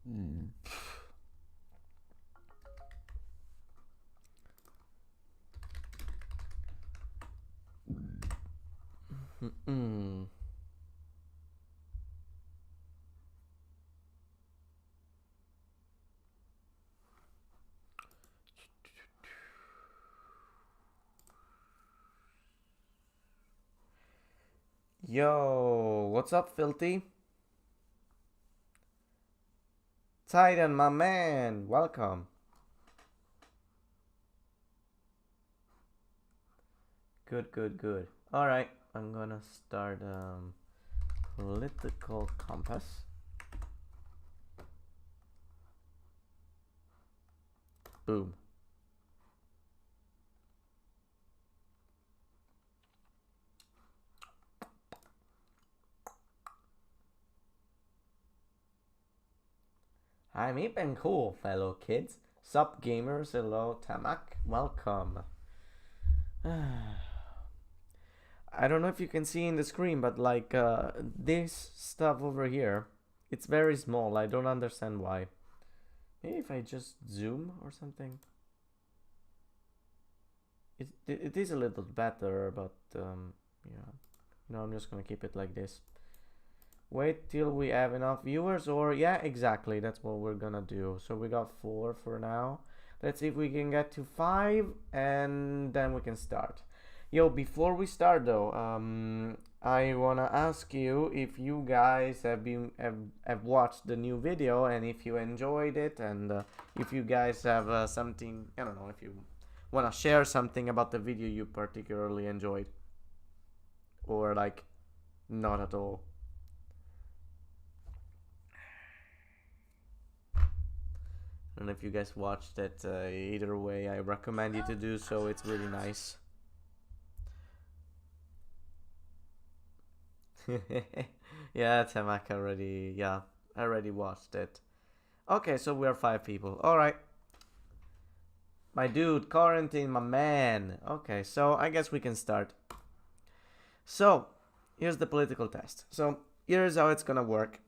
Mm. Mm. Yo, what's up, Filthy? Titan, my man, welcome. Good, good, good. All right, I'm gonna start political compass. Boom. I'm hip and cool, fellow kids. Sup, gamers? Hello, Tamak. Welcome. I don't know if you can see in the screen, but like this stuff over here, it's very small. I don't understand why. Maybe if I just zoom or something. It is a little better, but yeah. No, I'm just gonna keep it like this. Wait till we have enough viewers, or yeah, exactly. That's what we're gonna do. So we got 4 for now. Let's see if we can get to 5, and then we can start. Yo, before we start though, I wanna ask you if you guys have watched the new video and if you enjoyed it, and if you guys have something, I don't know, if you wanna share something about the video you particularly enjoyed, or like not at all. I don't know if you guys watched it. Either way, I recommend you to do so. It's really nice. Yeah, Tamak already. Yeah, I already watched it. Okay, so we are 5 people. All right, my dude, quarantine, my man. Okay, so I guess we can start. So here's the political test. So here's how it's gonna work.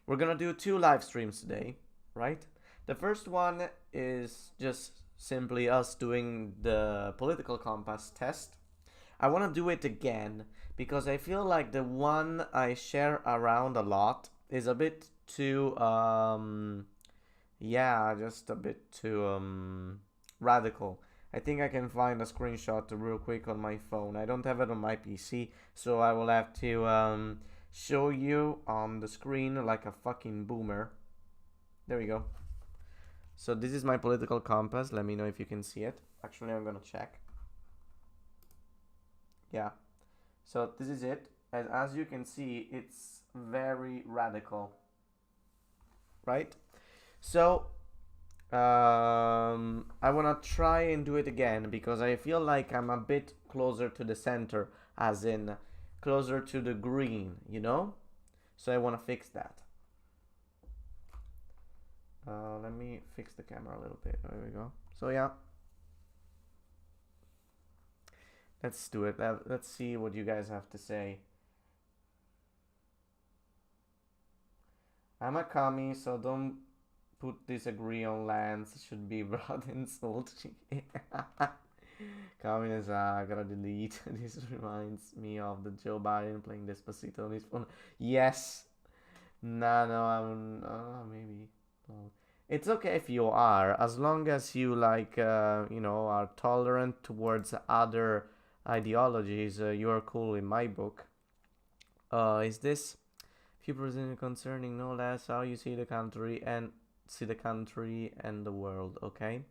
We're gonna do 2 live streams today, right? The first one is just simply us doing the political compass test. I want to do it again because I feel like the one I share around a lot is a bit too yeah, just a bit too radical. I think I can find a screenshot real quick on my phone. I don't have it on my PC, so I will have to show you on the screen like a fucking boomer. There we go. So this is my political compass. Let me know if you can see it. Actually, I'm gonna check. Yeah. So this is it. And as you can see, it's very radical, right? So I wanna try and do it again because I feel like I'm a bit closer to the center, as in closer to the green, you know? So I wanna fix that. Let me fix the camera a little bit. There we go. So yeah, let's do it. Let's see what you guys have to say. I'm a commie, so don't put disagree on lands. It should be broad insult. Communist, gotta delete. This reminds me of the Joe Biden playing Despacito on his phone. Yes. Nah, no, I'm. Maybe. No. It's okay if you are, as long as you like, are tolerant towards other ideologies. You're cool in my book. Is this few percent concerning no less how you see the country and the world? Okay.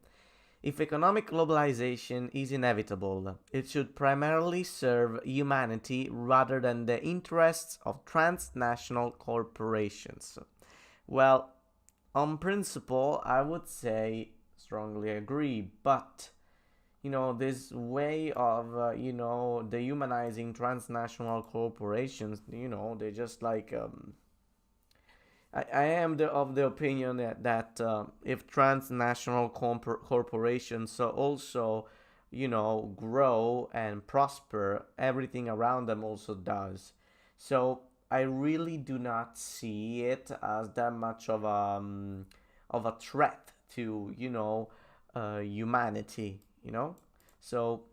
If economic globalization is inevitable, it should primarily serve humanity rather than the interests of transnational corporations. Well, on principle, I would say strongly agree, but this way of dehumanizing transnational corporations, they just like I am of the opinion that if transnational corporations also, grow and prosper, everything around them also does. So I really do not see it as that much of a threat to, humanity, So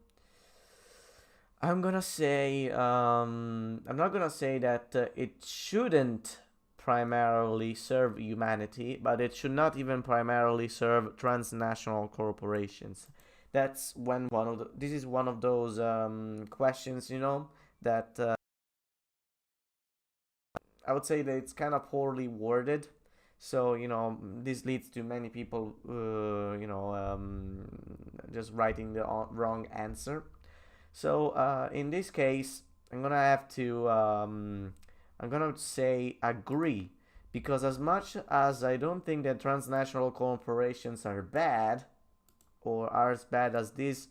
I'm gonna say, I'm not gonna say that it shouldn't primarily serve humanity, but it should not even primarily serve transnational corporations. That's when this is one of those questions, that I would say that it's kind of poorly worded. So, this leads to many people, just writing the wrong answer. So in this case, I'm gonna have to I'm gonna say agree, because as much as I don't think that transnational corporations are bad, or are as bad as this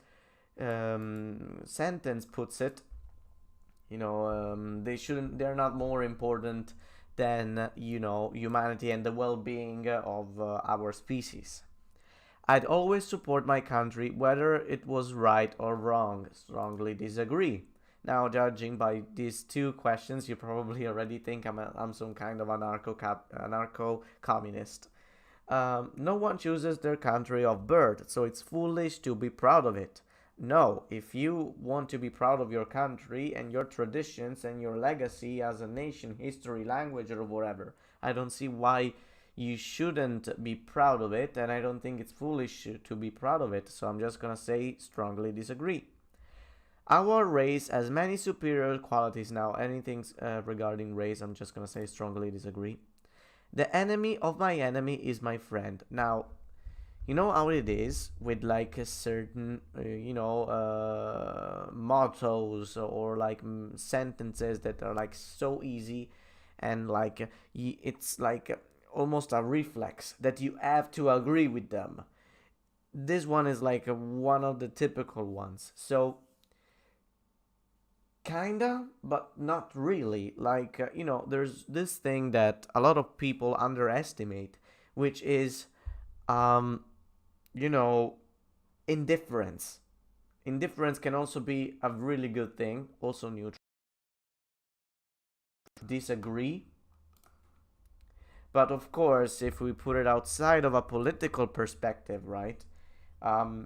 sentence puts it, they shouldn't. They're not more important than humanity and the well-being of our species. I'd always support my country whether it was right or wrong. Strongly disagree. Now, judging by these two questions, you probably already think I'm some kind of anarcho-communist. No one chooses their country of birth, so it's foolish to be proud of it. No, if you want to be proud of your country and your traditions and your legacy as a nation, history, language, or whatever, I don't see why you shouldn't be proud of it, and I don't think it's foolish to be proud of it, so I'm just gonna say strongly disagree. Our race has many superior qualities. Now, anything regarding race, I'm just gonna say strongly disagree. The enemy of my enemy is my friend. Now, you know how it is with like a certain, mottos or like sentences that are like so easy, and like it's like almost a reflex that you have to agree with them. This one is like one of the typical ones. So kinda, but not really. Like, there's this thing that a lot of people underestimate, which is, um, you know, indifference. Indifference can also be a really good thing, also neutral. Disagree. But of course, if we put it outside of a political perspective, right?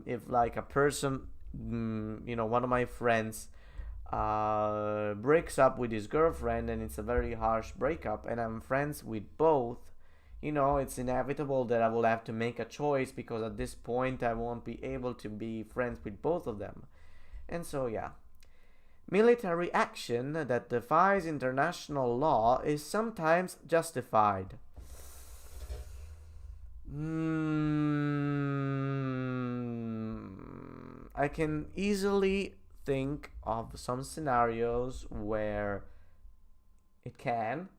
If like a person, one of my friends breaks up with his girlfriend and it's a very harsh breakup, and I'm friends with both, it's inevitable that I will have to make a choice, because at this point I won't be able to be friends with both of them. And so, yeah. Military action that defies international law is sometimes justified. I can easily think of some scenarios where it can,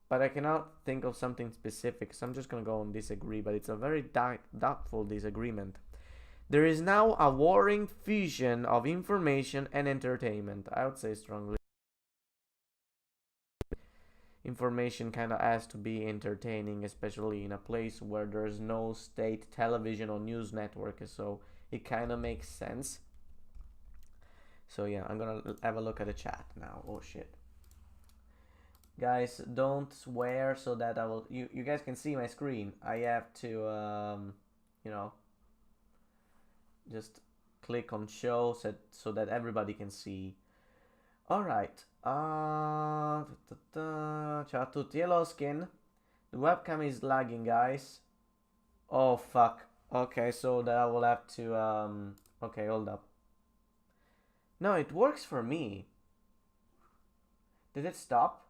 but I cannot think of something specific, so I'm just gonna go and disagree, but it's a very doubtful disagreement. There is now a warring fusion of information and entertainment. I would say strongly. Information kind of has to be entertaining, especially in a place where there's no state television or news network, so it kind of makes sense. So yeah, I'm gonna have a look at the chat now. Oh shit. Guys, don't swear so that I will. You guys can see my screen. I have to just click on show so that everybody can see. Alright. Ciao a tutti. Hello, Skin. The webcam is lagging, guys. Oh, fuck. Okay, so that I will have to, okay, hold up. No, it works for me. Did it stop?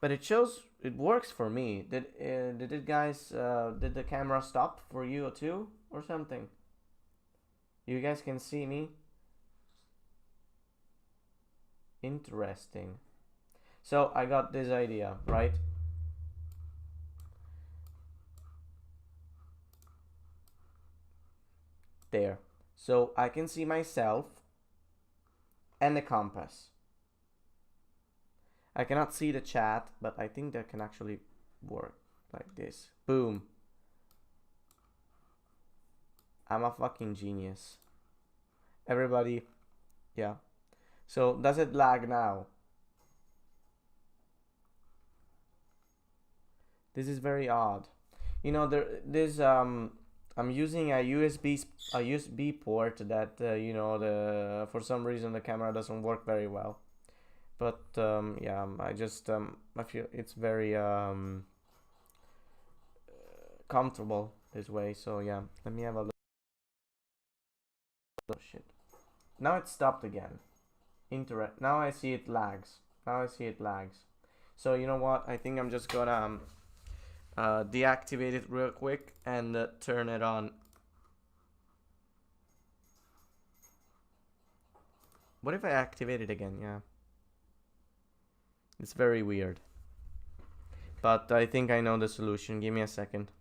But it shows it works for me. Did it, guys? Did the camera stop for you too, or something? You guys can see me. Interesting. So I got this idea, right? There. So I can see myself and the compass. I cannot see the chat, but I think that can actually work like this. Boom. I'm a fucking genius. Everybody, yeah. So does it lag now? This is very odd. You know, there's I'm using a USB port that you know, the for some reason the camera doesn't work very well. But yeah, I feel it's very comfortable this way. So yeah, let me have a look. Oh shit! Now it stopped again. Now I see it lags. Now I see it lags. So you know what? I think I'm just gonna deactivate it real quick and turn it on. What if I activate it again? Yeah. It's very weird. But I think I know the solution. Give me a second.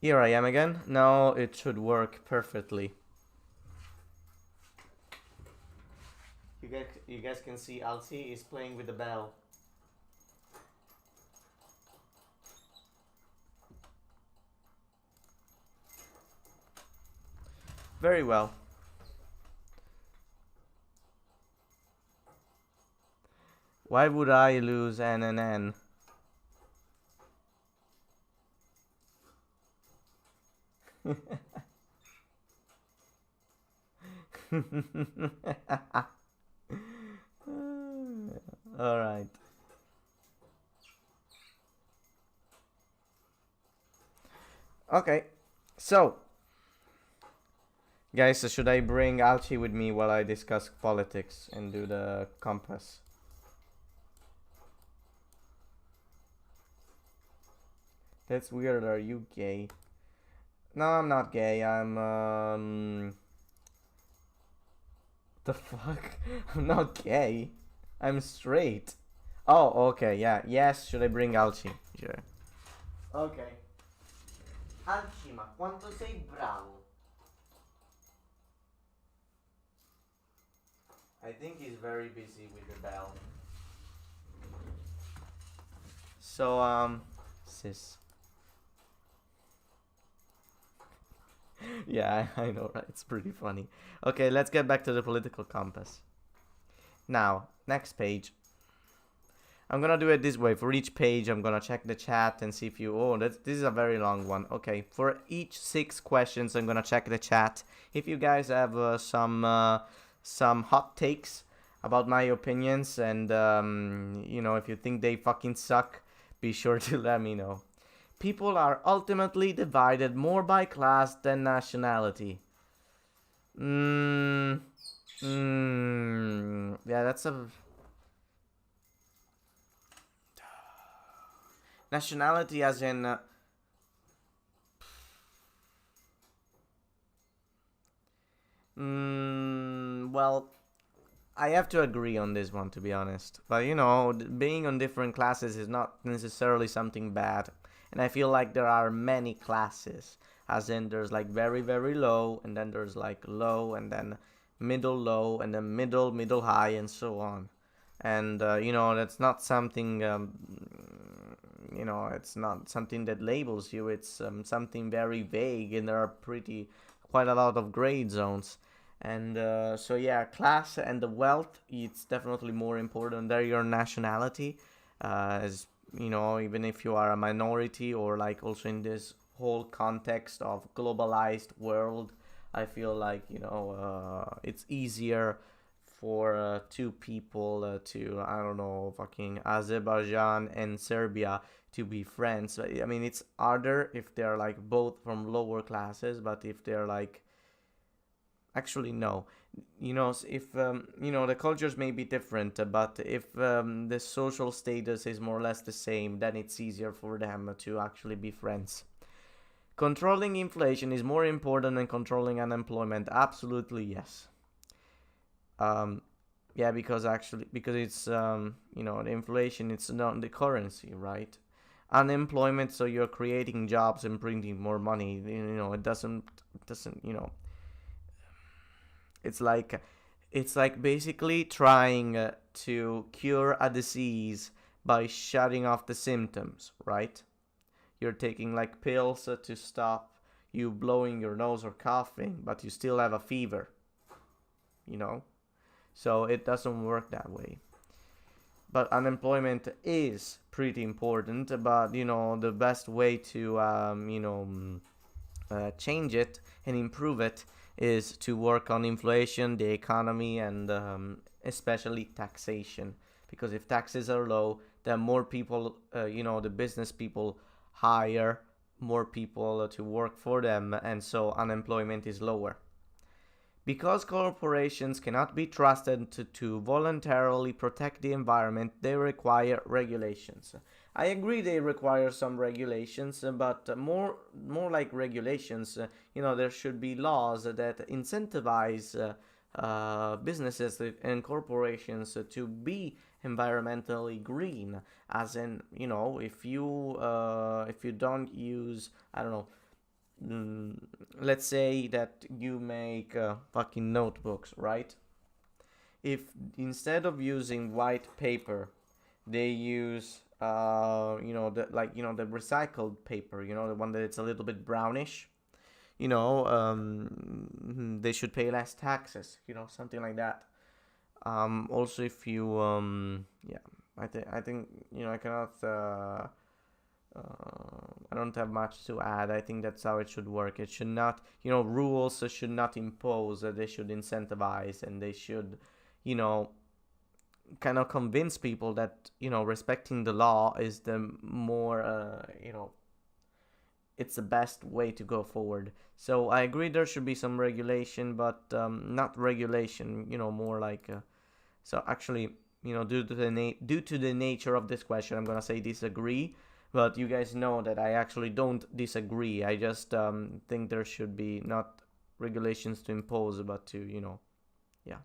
Here I am again. Now it should work perfectly. You guys can see Alti is playing with the bell. Very well. Why would I lose N and N? All right. Okay. So, guys, should I bring Alchi with me while I discuss politics and do the compass? That's weird. Are you gay? No, I'm not gay. The fuck? I'm not gay. I'm straight. Oh, okay, yeah. Yes, should I bring Alci? Sure. Ok. Alci, ma quanto sei bravo. I think he's very busy with the bell. So, sis. Yeah, I know, right? It's pretty funny. Okay, let's get back to the political compass. Now, next page. I'm gonna do it this way. For each page, I'm gonna check the chat and see if you... Oh, this is a very long one. Okay, for each 6 questions, I'm gonna check the chat. If you guys have some hot takes about my opinions and, you know, if you think they fucking suck, be sure to let me know. People are ultimately divided more by class than nationality. Yeah, that's a... Nationality as in... well, I have to agree on this one, to be honest. But, you know, being on different classes is not necessarily something bad. And I feel like there are many classes. As in, there's like very, very low, and then there's like low, and then middle low, and then middle high, and so on. And, you know, that's not something, it's not something that labels you. It's something very vague, and there are quite a lot of gray zones. And so yeah, class and the wealth, it's definitely more important than your nationality, as even if you are a minority, or like also in this whole context of globalized world, I feel like it's easier for two people to, I don't know, fucking Azerbaijan and Serbia to be friends. I mean, it's harder if they're like both from lower classes, but if they're like, actually no, if the cultures may be different, but if the social status is more or less the same, then it's easier for them to actually be friends. Controlling inflation is more important than controlling unemployment. Absolutely yes. um yeah, because it's the inflation, it's not the currency, right? Unemployment, so you're creating jobs and printing more money. It doesn't it's like basically trying to cure a disease by shutting off the symptoms, right? You're taking like pills to stop you blowing your nose or coughing, but you still have a fever, you know? So it doesn't work that way. But unemployment is pretty important, but the best way to change it and improve it is to work on inflation, the economy, and especially taxation. Because if taxes are low, then more people, the business people hire more people to work for them, and so unemployment is lower. Because corporations cannot be trusted to voluntarily protect the environment, they require regulations. I agree they require some regulations, but more like regulations. There should be laws that incentivize businesses and corporations to be environmentally green. As in, if you don't use, I don't know, mm, let's say that you make fucking notebooks, right? If instead of using white paper, they use the recycled paper, the one that it's a little bit brownish, they should pay less taxes, something like that. Also, if you yeah, I think I cannot. I don't have much to add. I think that's how it should work. It should not, rules should not impose. They should incentivize, and they should, you know, kind of convince people that respecting the law is the more, it's the best way to go forward. So I agree there should be some regulation, but not regulation. More like. So actually, due to the nature of this question, I'm gonna say disagree. But you guys know that I actually don't disagree. I just think there should be not regulations to impose, but to yeah.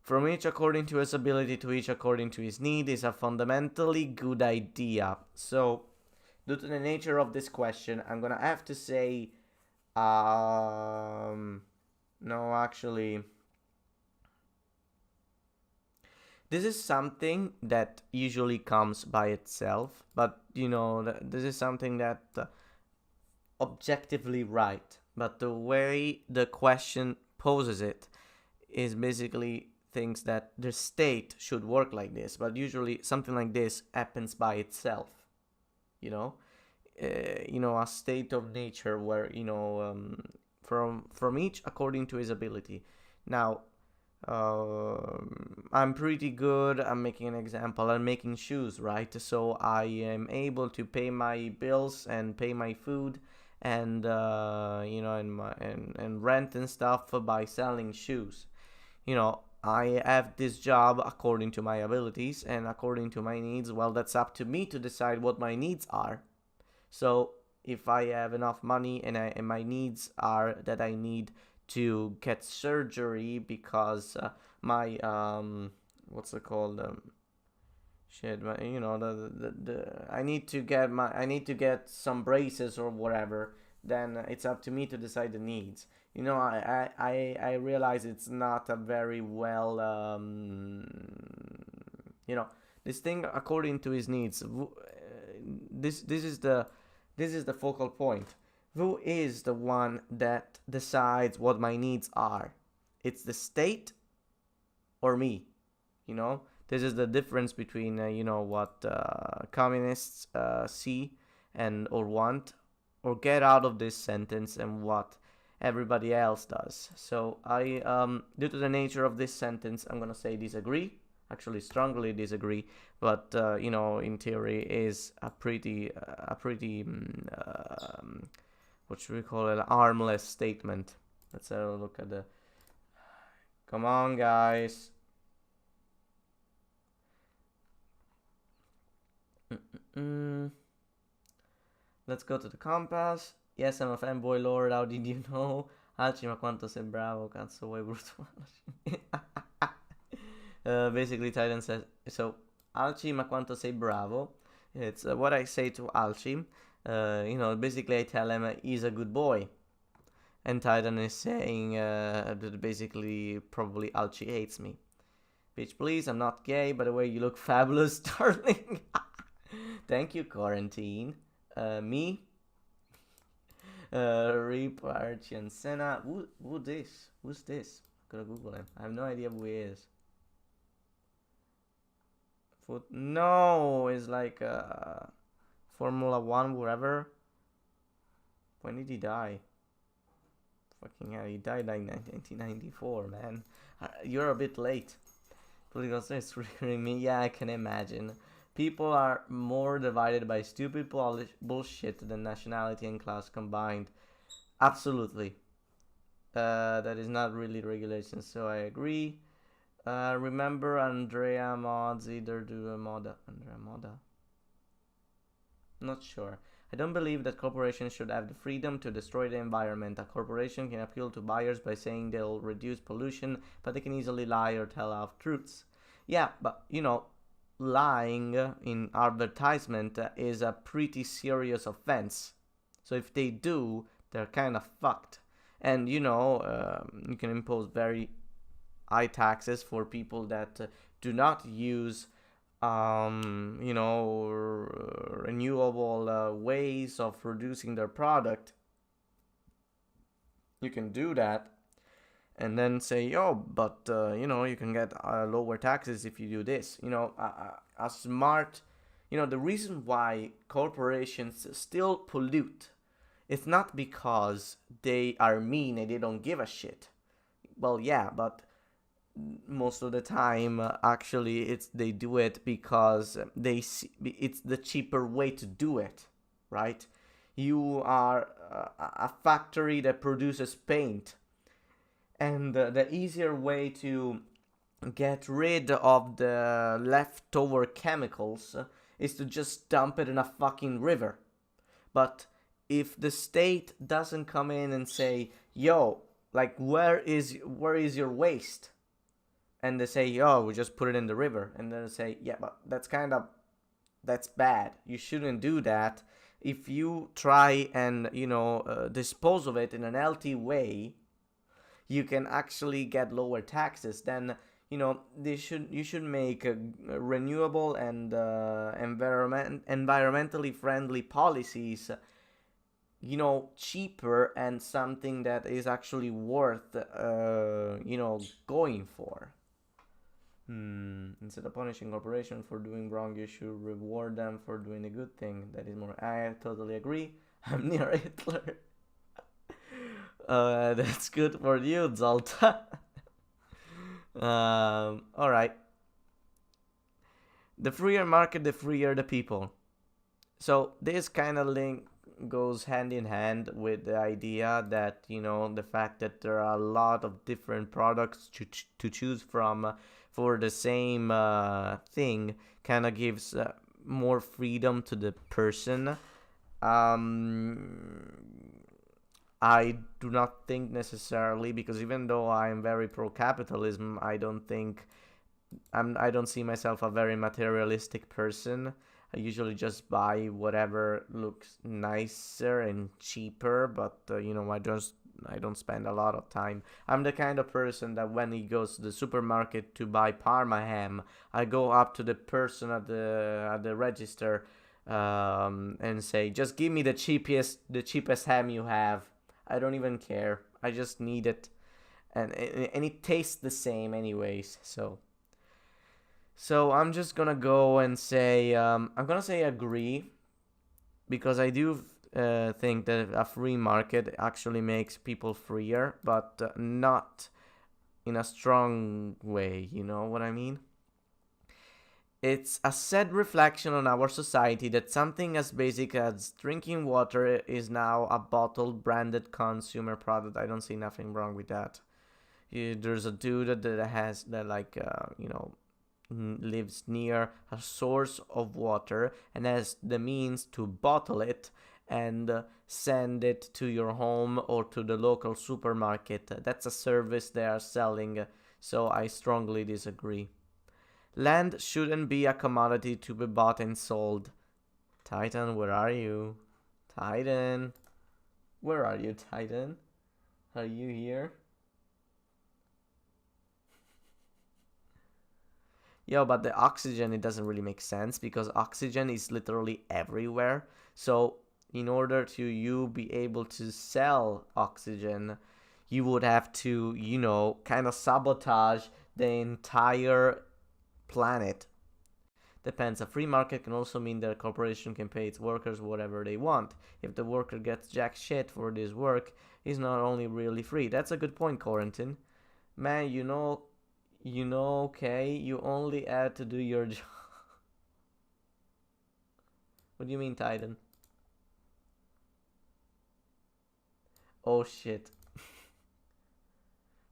From each according to his ability, to each according to his need is a fundamentally good idea. So, due to the nature of this question, I'm gonna have to say, no, actually, this is something that usually comes by itself, but this is something that objectively right. But the way the question poses it is basically thinks that the state should work like this, but usually something like this happens by itself. You know, a state of nature where from each according to his ability. Now, I'm pretty good. I'm making an example. I'm making shoes, right? So I am able to pay my bills and pay my food, and and rent and stuff by selling shoes. I have this job according to my abilities and according to my needs. Well, that's up to me to decide what my needs are. So if I have enough money and my needs are that I need to get surgery because my what's it called, shit, I need to get some braces or whatever, then it's up to me to decide the needs. I realize it's not a very well this thing according to his needs. this is the focal point. Who is the one that decides what my needs are? It's the state or me, you know. This is the difference between what communists see and or want or get out of this sentence and what everybody else does. So I, due to the nature of this sentence, I'm gonna say disagree. Actually, strongly disagree. But in theory, is a pretty what should we call it? Armless statement. Let's have a look at the. Come on, guys. Let's go to the compass. Yes, I'm a fanboy lord, how did you know? Alci, ma quanto sei bravo, cazzo vuoi brutto? Basically, Titan says, so, Alci, ma quanto sei bravo. It's what I say to Alci. Basically I tell him he's a good boy. And Titan is saying that basically probably Alci hates me. Bitch, please, I'm not gay. By the way, you look fabulous, darling. Thank you, Quarantine. Me? Reap, Archie, and Senna. Who this? Who's this? Gotta Google him. I have no idea who he is. No, it's like Formula 1, wherever. When did he die? Fucking hell, he died like 1994, man. You're a bit late. Political is triggering me. Yeah, I can imagine. People are more divided by stupid bullshit than nationality and class combined. Absolutely. That is not really regulation, so I agree. Remember Andrea mods either do a moda. Andrea moda? Not sure. I don't believe that corporations should have the freedom to destroy the environment. A corporation can appeal to buyers by saying they'll reduce pollution, but they can easily lie or tell half-truths. Yeah, but, lying in advertisement is a pretty serious offense. So if they do, they're kind of fucked. And, you can impose very high taxes for people that do not use renewable ways of producing their product. You can do that and then say, but you can get lower taxes if you do this. A smart, the reason why corporations still pollute, it's not because they are mean and they don't give a shit. Well, yeah, but most of the time actually they do it because it's the cheaper way to do it, right? You are a factory that produces paint, and the easier way to get rid of the leftover chemicals is to just dump it in a fucking river. But if the state doesn't come in and say, where is your waste? And they say, we just put it in the river. And then they say, yeah, but that's bad. You shouldn't do that. If you try and, dispose of it in an healthy way, you can actually get lower taxes. Then, you should make renewable and environmentally friendly policies, cheaper and something that is actually worth, going for. Instead of punishing corporations for doing wrong, you should reward them for doing a good thing. That is more. I totally agree. I'm near Hitler. That's good for you, Zolta. All right. The freer market, the freer the people. So this kind of link goes hand in hand with the idea that the fact that there are a lot of different products to choose from for the same thing kind of gives more freedom to the person. I do not think necessarily, because even though I'm very pro-capitalism, I don't see myself a very materialistic person. I usually just buy whatever looks nicer and cheaper, but I don't spend a lot of time. I'm the kind of person that when he goes to the supermarket to buy Parma ham, I go up to the person at the register and say, just give me the cheapest ham you have. I don't even care. I just need it, and it tastes the same anyways. So I'm just gonna go and say I'm gonna say agree, because I do think that a free market actually makes people freer, but not in a strong way. You know what I mean? It's a sad reflection on our society that something as basic as drinking water is now a bottled, branded consumer product. I don't see nothing wrong with that. There's a dude that has that, like, lives near a source of water and has the means to bottle it and send it to your home or to the local supermarket. That's a service they are selling, so I strongly disagree. Land shouldn't be a commodity to be bought and sold. Titan, where are you? Titan, where are you, Titan? Are you here? Yo, but the oxygen, it doesn't really make sense because oxygen is literally everywhere. So, in order to you be able to sell oxygen, you would have to, kind of sabotage the entire planet. Depends. A free market can also mean that a corporation can pay its workers whatever they want. If the worker gets jack shit for this work, he's not only really free. That's a good point, Corentin. Man, okay, you only had to do your job. What do you mean, Titan? Oh shit.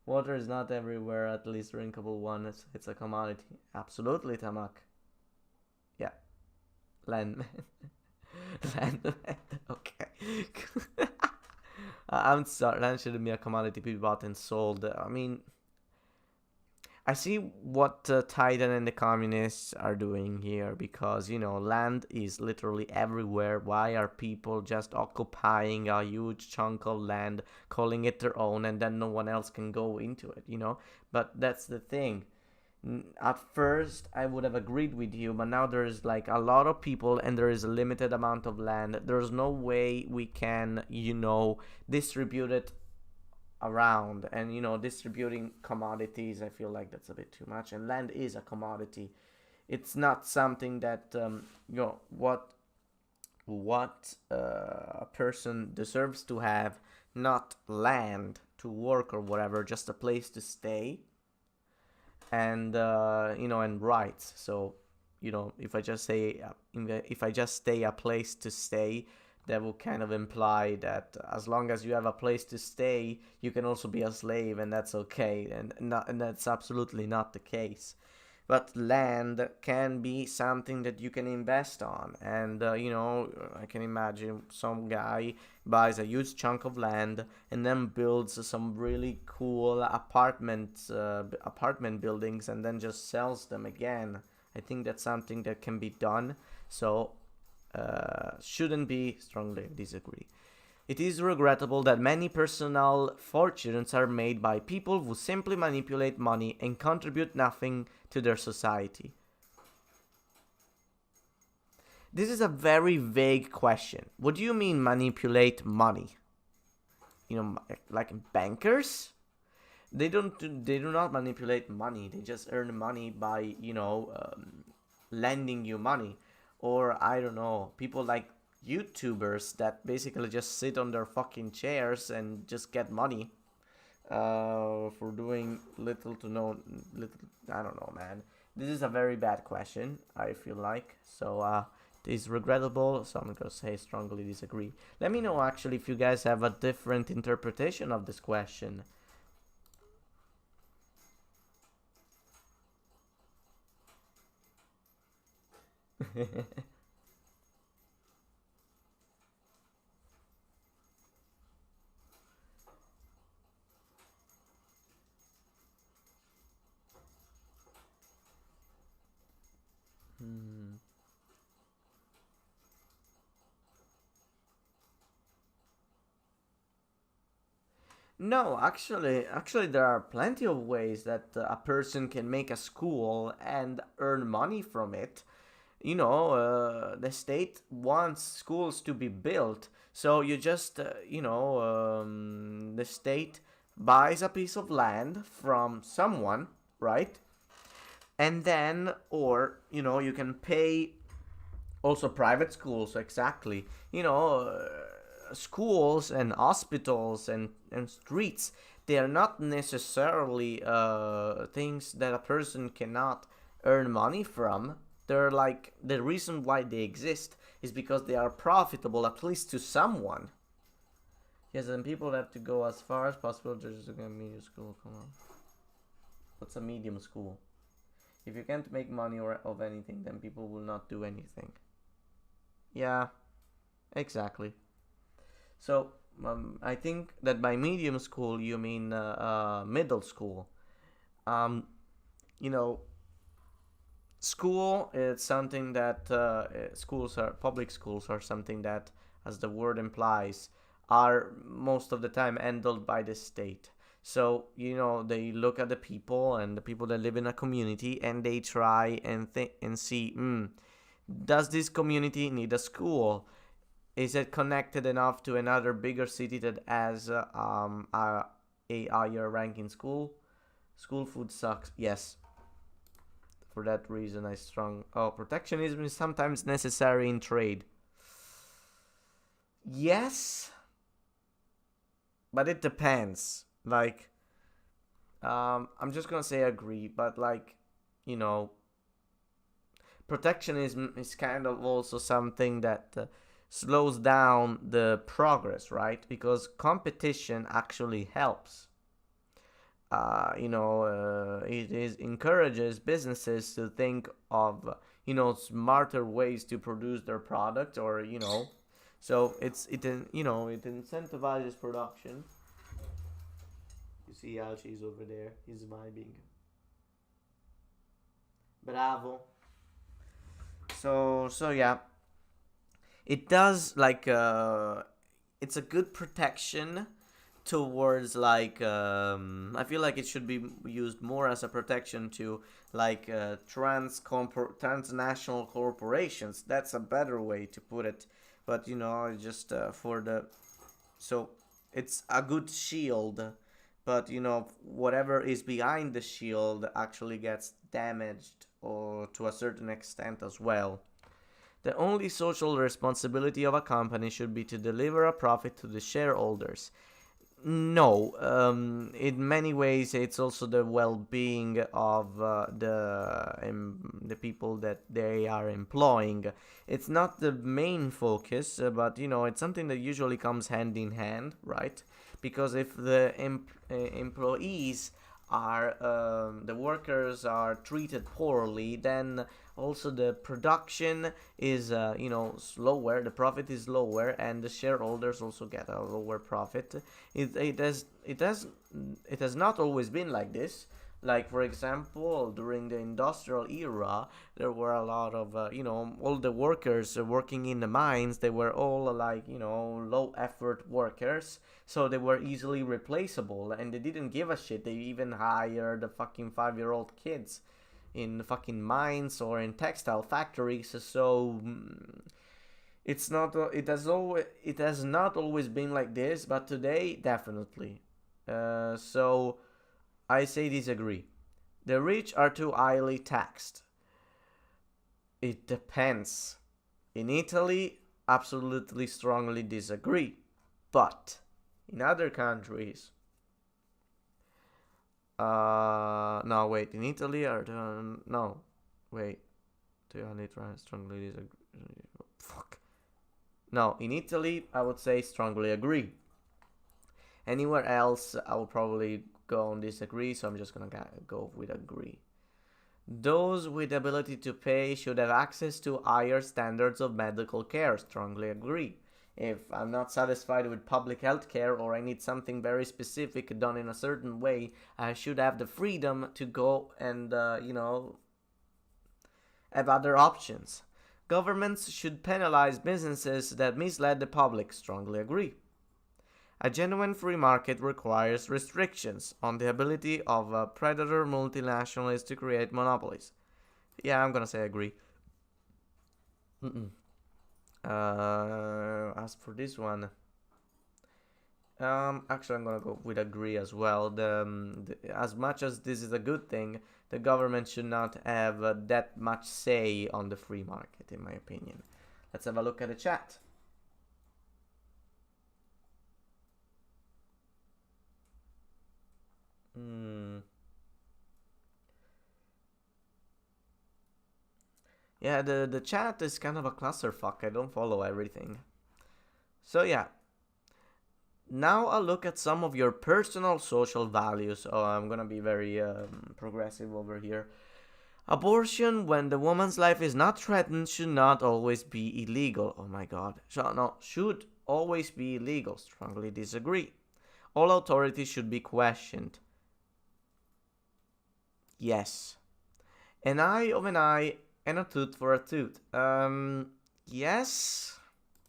Water is not everywhere, at least drinkable one. It's a commodity. Absolutely, Tamak. Yeah. Landman. Landman. Okay. I'm sorry. Land shouldn't be a commodity to be bought and sold. I mean, I see what Titan and the communists are doing here because, land is literally everywhere. Why are people just occupying a huge chunk of land, calling it their own, and then no one else can go into it? But that's the thing. At first, I would have agreed with you, but now there's like a lot of people and there is a limited amount of land. There's no way we can, distribute it around, and distributing commodities, I feel like that's a bit too much, and land is a commodity. It's not something that a person deserves to have, not land to work or whatever, just a place to stay, and rights. So if I just say if I just stay a place to stay, that will kind of imply that as long as you have a place to stay, you can also be a slave, and that's okay, and that's absolutely not the case. But land can be something that you can invest on, and I can imagine some guy buys a huge chunk of land and then builds some really cool apartment buildings, and then just sells them again. I think that's something that can be done. So shouldn't be. Strongly disagree. It is regrettable that many personal fortunes are made by people who simply manipulate money and contribute nothing to their society. This is a very vague question. What do you mean manipulate money? Like bankers? They do not manipulate money. They just earn money by lending you money. Or I don't know, people like YouTubers that basically just sit on their fucking chairs and just get money for doing little to no little. I don't know, man. This is a very bad question, I feel like. So it is regrettable. So I'm gonna say strongly disagree. Let me know actually if you guys have a different interpretation of this question. Hmm. No, actually, there are plenty of ways that a person can make a school and earn money from it. the state wants schools to be built, so you just the state buys a piece of land from someone, right? And then, or you can pay also private schools, exactly. Schools and hospitals and streets, they are not necessarily things that a person cannot earn money from. They're like, the reason why they exist is because they are profitable, at least to someone. Yes, and people have to go as far as possible just to get a medium school. Come on. What's a medium school? If you can't make money or of anything, then people will not do anything. Yeah, exactly. So I think that by medium school you mean middle school. Um, you know, School is something that schools are public schools are something that, as the word implies, are most of the time handled by the state. So they look at the people and the people that live in a community, and they try and think and see, does this community need a school? Is it connected enough to another bigger city that has a higher ranking school? School food sucks. Yes, for that reason, I strong. Oh, protectionism is sometimes necessary in trade. Yes, but it depends. Like, I'm just gonna say agree, but like, you know, protectionism is kind of also something that slows down the progress, right? Because competition actually helps. It is encourages businesses to think of smarter ways to produce their product, or so it incentivizes production. You see Alci's over there, he's vibing. Bravo. So yeah, it does like it's a good protection towards like I feel like it should be used more as a protection to like transnational corporations. That's a better way to put it. But just for the so it's a good shield, but whatever is behind the shield actually gets damaged or to a certain extent as well. The only social responsibility of a company should be to deliver a profit to the shareholders. No, in many ways, it's also the well-being of the people that they are employing. It's not the main focus, but it's something that usually comes hand in hand, right? Because if the employees are the workers are treated poorly, then also the production is slower, the profit is lower, and the shareholders also get a lower profit. It has not always been like this. Like, for example, during the industrial era, there were a lot of all the workers working in the mines. They were all like low effort workers, so they were easily replaceable, and they didn't give a shit. They even hired the fucking 5-year-old kids in fucking mines or in textile factories. So it's not. It has not always been like this, but today definitely. So I say disagree. The rich are too highly taxed. It depends. In Italy, absolutely strongly disagree. But in other countries, no, wait. In Italy, or no, wait. Strongly disagree. Fuck. No, in Italy, I would say strongly agree. Anywhere else, I would probably go on disagree. So I'm just gonna go with agree. Those with the ability to pay should have access to higher standards of medical care. Strongly agree. If I'm not satisfied with public health care, or I need something very specific done in a certain way, I should have the freedom to go and, have other options. Governments should penalize businesses that mislead the public. Strongly agree. A genuine free market requires restrictions on the ability of predator multinationals to create monopolies. Yeah, I'm gonna say agree. As for this one, actually, I'm gonna go with agree as well. As much as this is a good thing, the government should not have that much say on the free market, in my opinion. Let's have a look at the chat. Hmm. Yeah, the chat is kind of a clusterfuck. I don't follow everything. So yeah, now I'll look at some of your personal social values. Oh, I'm gonna be very progressive over here. Abortion, when the woman's life is not threatened, should not always be illegal. Oh my god. Should always be illegal. Strongly disagree. All authority should be questioned. Yes. An eye of an eye and a tooth for a tooth. Yes.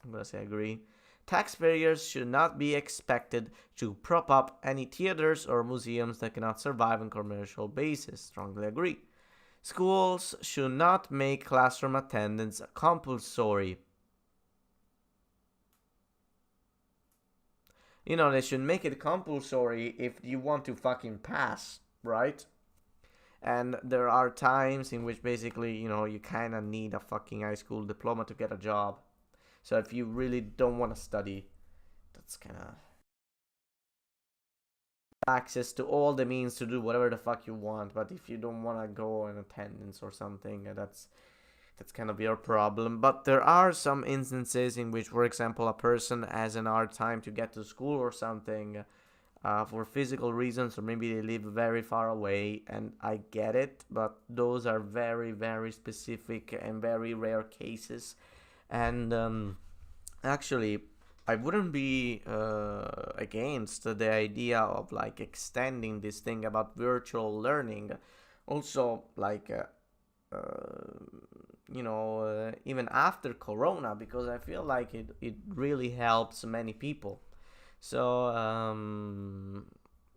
I'm gonna say agree. Taxpayers should not be expected to prop up any theaters or museums that cannot survive on commercial basis. Strongly agree. Schools should not make classroom attendance compulsory. They should make it compulsory if you want to fucking pass, right? And there are times in which basically, you kind of need a fucking high school diploma to get a job. So if you really don't want to study, that's kind of access to all the means to do whatever the fuck you want. But if you don't want to go in attendance or something, that's kind of your problem. But there are some instances in which, for example, a person has an hard time to get to school or something for physical reasons, or maybe they live very far away, and I get it, but those are very, very specific and very rare cases. And actually, I wouldn't be against the idea of like extending this thing about virtual learning. Also, like even after Corona, because I feel like it really helps many people. So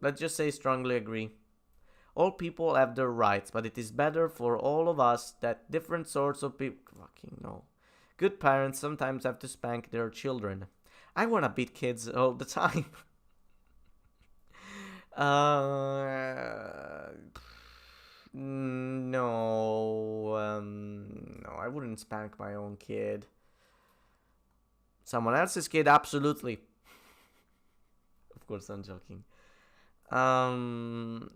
let's just say strongly agree. All people have their rights, but it is better for all of us that different sorts of people. Fucking no. Good parents sometimes have to spank their children. I wanna beat kids all the time. uh, no, no, I wouldn't spank my own kid. Someone else's kid, absolutely. Of course, I'm joking.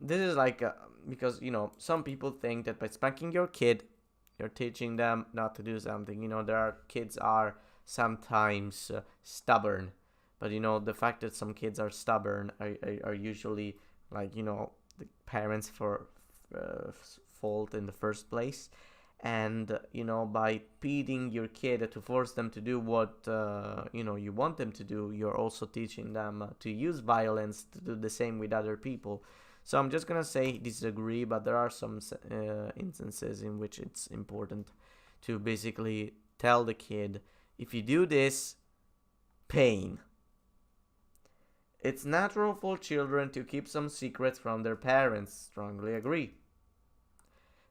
This is like because some people think that by spanking your kid, you're teaching them not to do something. There are kids are sometimes stubborn, but the fact that some kids are stubborn are usually like the parents for fault in the first place. And by beating your kid to force them to do what you want them to do, you're also teaching them to use violence to do the same with other people. So I'm just gonna say disagree, but there are some instances in which it's important to basically tell the kid, if you do this, pain. It's natural for children to keep some secrets from their parents. Strongly agree.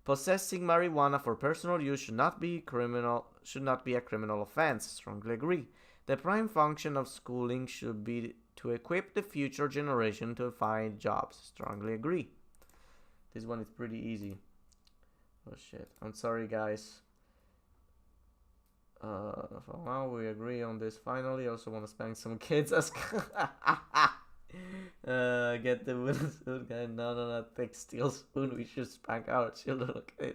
Possessing marijuana for personal use should not be a criminal offense. Strongly agree. The prime function of schooling should be to equip the future generation to find jobs. Strongly agree. This one is pretty easy. Oh shit. I'm sorry, guys. For now we agree on this finally. I also want to spank some kids. Get the wooden spoon guy. No, not thick steel spoon. We should spank our children. Okay,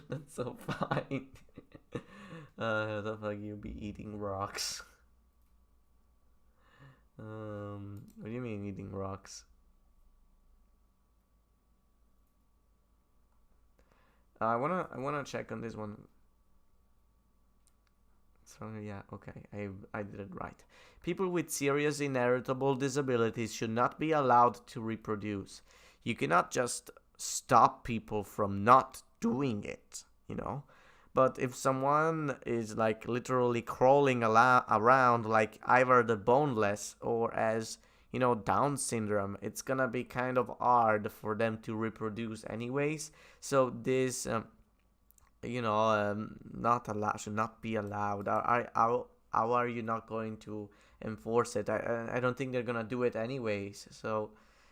that's so fine. The fuck you be eating rocks? What do you mean eating rocks? I wanna check on this one. So yeah, okay, I did it right. People with serious inheritable disabilities should not be allowed to reproduce. You cannot just stop people from not doing it, But if someone is like literally crawling around like Ivar the Boneless or as Down syndrome, it's gonna be kind of hard for them to reproduce anyways. So this not allowed, should not be allowed. How are you not going to enforce it? I don't think they're gonna do it anyways. So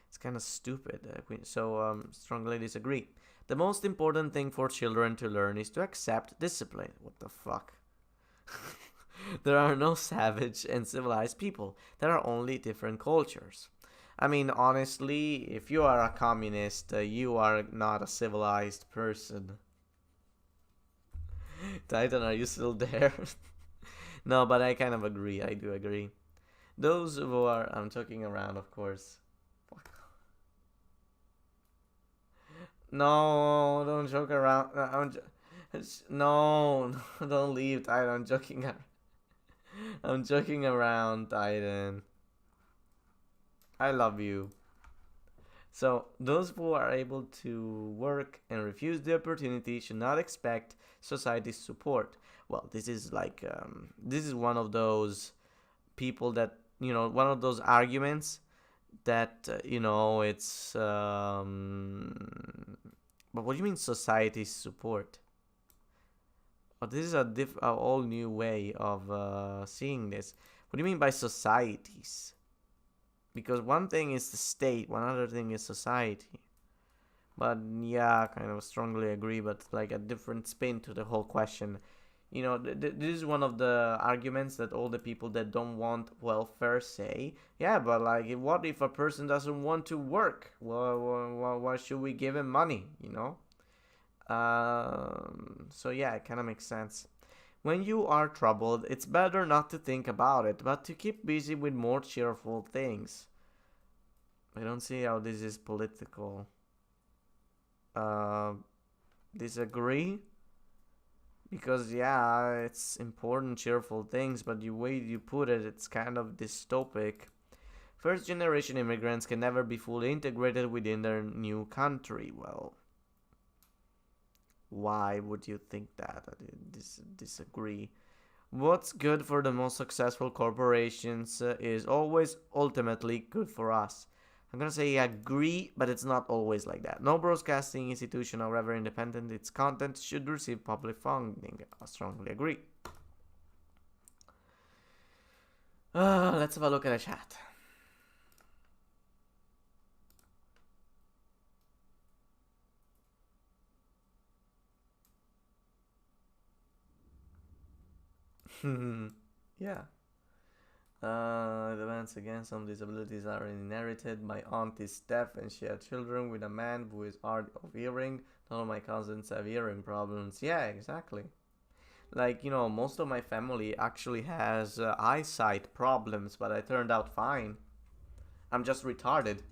it's kind of stupid. So strongly disagree. The most important thing for children to learn is to accept discipline. What the fuck? There are no savage and civilized people. There are only different cultures. I mean, honestly, if you are a communist, you are not a civilized person. Titan, are you still there? No, but I kind of agree. I do agree. Those who are, I'm joking around, of course. Fuck. No, don't joke around. No, don't leave, Titan. I'm joking. I'm joking around, Titan. I love you. So, those who are able to work and refuse the opportunity should not expect society's support. Well, this is like, this is one of those people that, one of those arguments that, it's, but what do you mean society's support? Oh, this is a all new way of seeing this. What do you mean by societies? Because one thing is the state, one other thing is society. But yeah, kind of strongly agree, but like a different spin to the whole question. This is one of the arguments that all the people that don't want welfare say. Yeah, but like, what if a person doesn't want to work? Well, why should we give him money, So yeah, it kind of makes sense. When you are troubled, it's better not to think about it, but to keep busy with more cheerful things. I don't see how this is political. Disagree? Because yeah, it's important, cheerful things, but the way you put it, it's kind of dystopic. First generation immigrants can never be fully integrated within their new country. Well, why would you think that? I disagree. What's good for the most successful corporations is always ultimately good for us. I'm gonna say agree, but it's not always like that. No broadcasting institution, however independent its content, should receive public funding. I strongly agree. Let's have a look at the chat. Yeah. Once again, some disabilities are inherited. My aunt is deaf and she had children with a man who is hard of hearing. None of my cousins have hearing problems. Yeah, exactly. Like, most of my family actually has eyesight problems, but I turned out fine. I'm just retarded.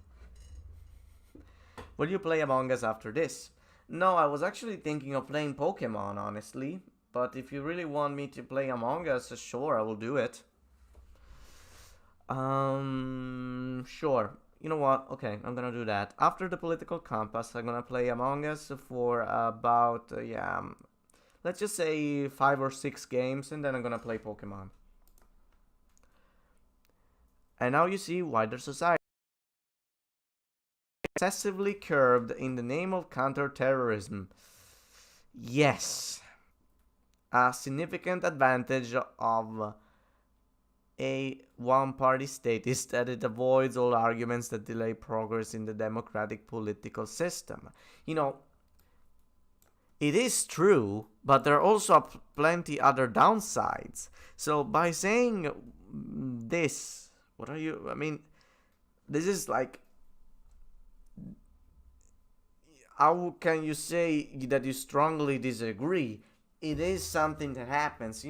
Will you play Among Us after this? No, I was actually thinking of playing Pokemon, honestly. But if you really want me to play Among Us, sure, I will do it. Sure. You know what? Okay, I'm gonna do that. After the political compass, I'm gonna play Among Us for about, let's just say 5 or 6 games, and then I'm gonna play Pokemon. And now you see wider society. Excessively curbed in the name of counterterrorism. Yes. A significant advantage of a one-party state is that it avoids all arguments that delay progress in the democratic political system. It is true, but there are also plenty other downsides. So by saying this, this is like, how can you say that you strongly disagree? It is something that happens, a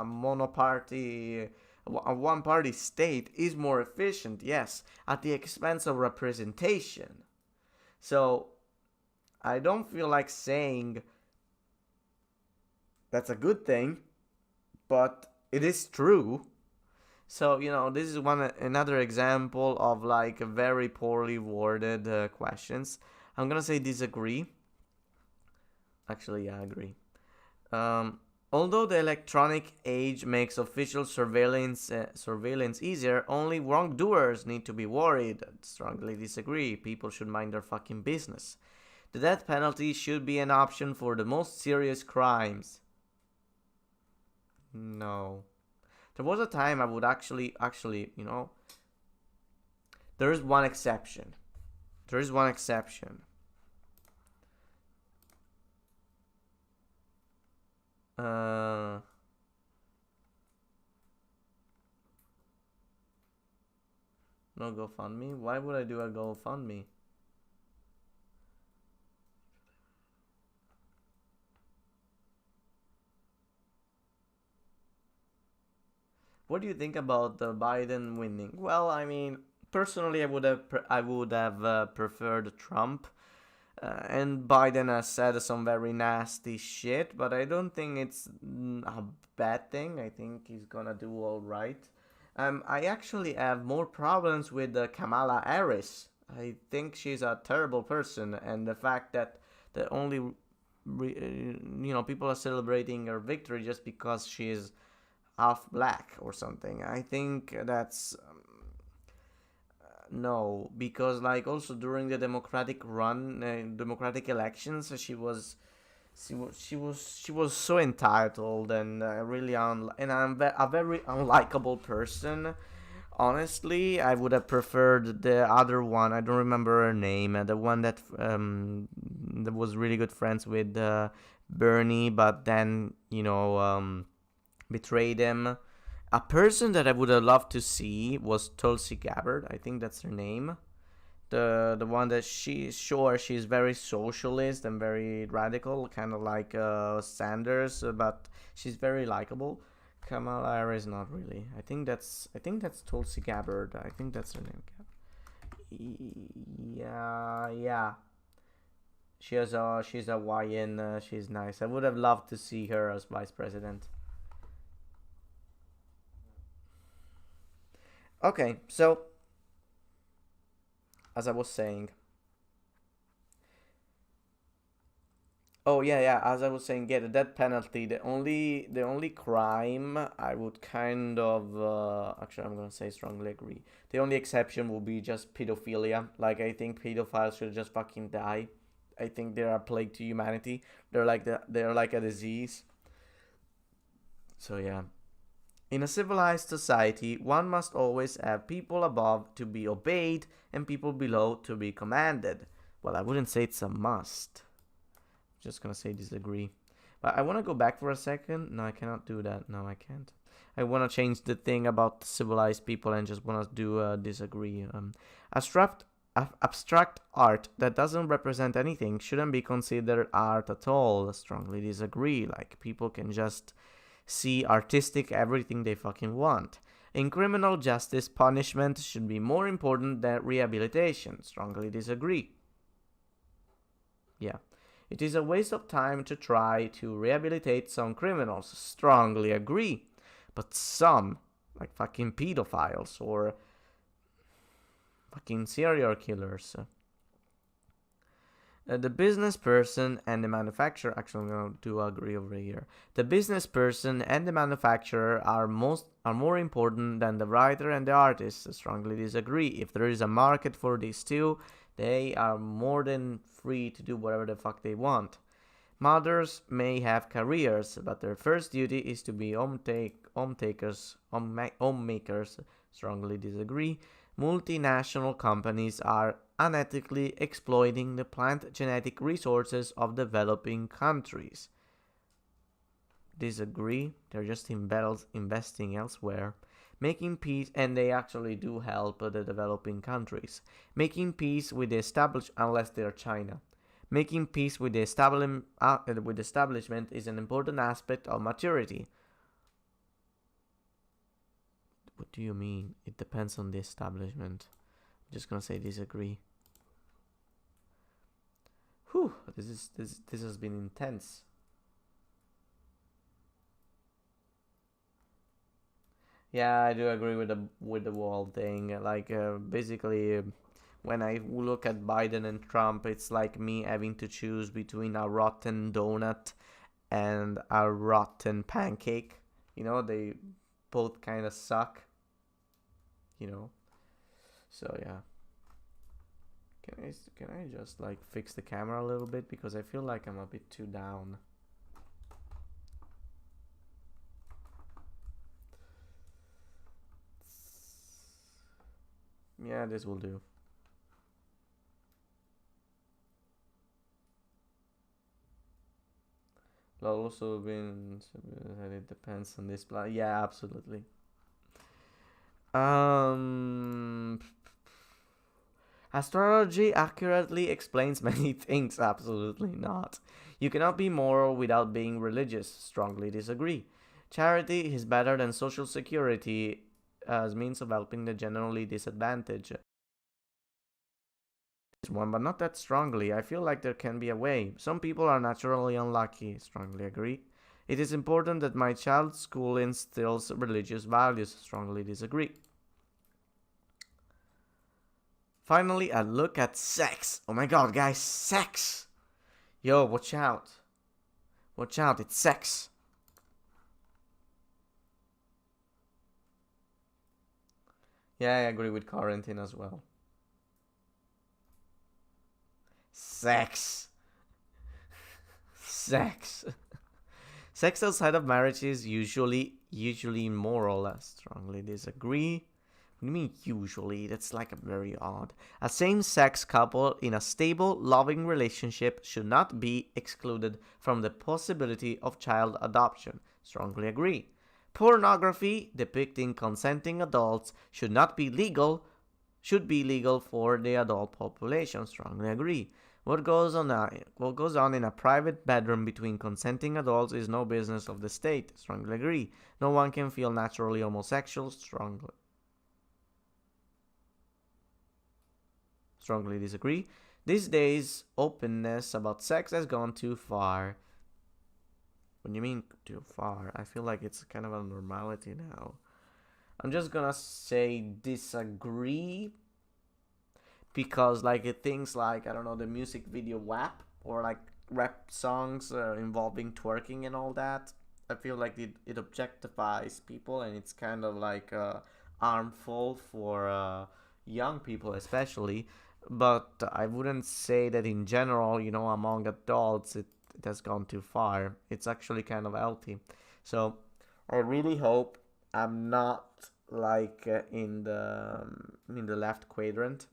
monoparty, a one-party state is more efficient, yes, at the expense of representation. So, I don't feel like saying that's a good thing, but it is true. So, this is another example of like very poorly worded questions. I'm gonna say disagree. Actually, yeah, I agree. Although the electronic age makes official surveillance easier, only wrongdoers need to be worried. I strongly disagree. People should mind their fucking business. The death penalty should be an option for the most serious crimes. No. There was a time I would actually, there is one exception. There is one exception. No GoFundMe? Why would I do a GoFundMe? What do you think about Biden winning? Well, I mean, personally, I would have preferred Trump. And Biden has said some very nasty shit, but I don't think it's a bad thing. I think he's gonna do all right. I actually have more problems with Kamala Harris. I think she's a terrible person, and the fact that the only, people are celebrating her victory just because she's half black or something. I think that's no, because like also during the democratic elections, she was so entitled and really and a very unlikable person. Honestly, I would have preferred the other one. I don't remember her name. The one that was really good friends with Bernie, but then betrayed him. A person that I would have loved to see was Tulsi Gabbard. I think that's her name. The one that she's very socialist and very radical, kind of like Sanders, but she's very likable. Kamala Harris not really. I think that's Tulsi Gabbard. I think that's her name. Yeah. She's a YN. She's nice. I would have loved to see her as vice president. Okay, so as I was saying, oh yeah, as I was saying, yeah, the death penalty. The only crime I would kind of actually I'm gonna say strongly agree. The only exception will be just pedophilia. Like I think pedophiles should just fucking die. I think they're a plague to humanity. They're like a disease. So yeah. In a civilized society, one must always have people above to be obeyed and people below to be commanded. Well, I wouldn't say it's a must. Just gonna say disagree. But I wanna go back for a second. No, I cannot do that. No, I can't. I wanna change the thing about civilized people and just wanna do disagree. Abstract abstract art that doesn't represent anything shouldn't be considered art at all. I strongly disagree. Like people can just see artistic everything they fucking want. In criminal justice, punishment should be more important than rehabilitation. Strongly disagree. Yeah. It is a waste of time to try to rehabilitate some criminals. Strongly agree. But some, like fucking pedophiles or fucking serial killers. The business person and the manufacturer, actually I'm going to agree over here. The business person and the manufacturer are more important than the writer and the artist. I strongly disagree. If there is a market for these two, they are more than free to do whatever the fuck they want. Mothers may have careers, but their first duty is to be homemakers. Strongly disagree. Multinational companies are unethically exploiting the plant genetic resources of developing countries. Disagree. They're just investing elsewhere. Making peace, and they actually do help the developing countries. Making peace with the unless they're China. Making peace with the establishment is an important aspect of maturity. What do you mean? It depends on the establishment. I'm just gonna say disagree. Whew, this has been intense. Yeah, I do agree with the wall thing. Like basically, when I look at Biden and Trump, it's like me having to choose between a rotten donut and a rotten pancake. They both kind of suck. You know. So yeah. can I just like fix the camera a little bit because I feel like I'm a bit too down. Yeah, this will do. Also been it depends on this plan. Yeah, absolutely. Um, Astrology accurately explains many things. Absolutely not. You cannot be moral without being religious. Strongly disagree. Charity is better than social security as means of helping the generally disadvantaged. One, but not that strongly. I feel like there can be a way. Some people are naturally unlucky. Strongly agree. It is important that my child's school instills religious values. Strongly disagree. Finally, a look at sex. Oh my god, guys, sex! Yo, watch out. Watch out, it's sex. Yeah, I agree with Quarantine as well. Sex. Sex. Sex outside of marriage is usually immoral. I strongly disagree. What do you mean usually? That's like a very odd. A same-sex couple in a stable, loving relationship should not be excluded from the possibility of child adoption. Strongly agree. Pornography depicting consenting adults should be legal for the adult population. Strongly agree. What goes on in a private bedroom between consenting adults is no business of the state. Strongly agree. No one can feel naturally homosexual. Strongly disagree. These days, openness about sex has gone too far. What do you mean too far? I feel like it's kind of a normality now. I'm just gonna say disagree because like things like I don't know the music video WAP or like rap songs involving twerking and all that. I feel like it objectifies people and it's kind of like harmful for young people especially. But I wouldn't say that in general, among adults it has gone too far. It's actually kind of healthy. So I really hope I'm not like in the left quadrant.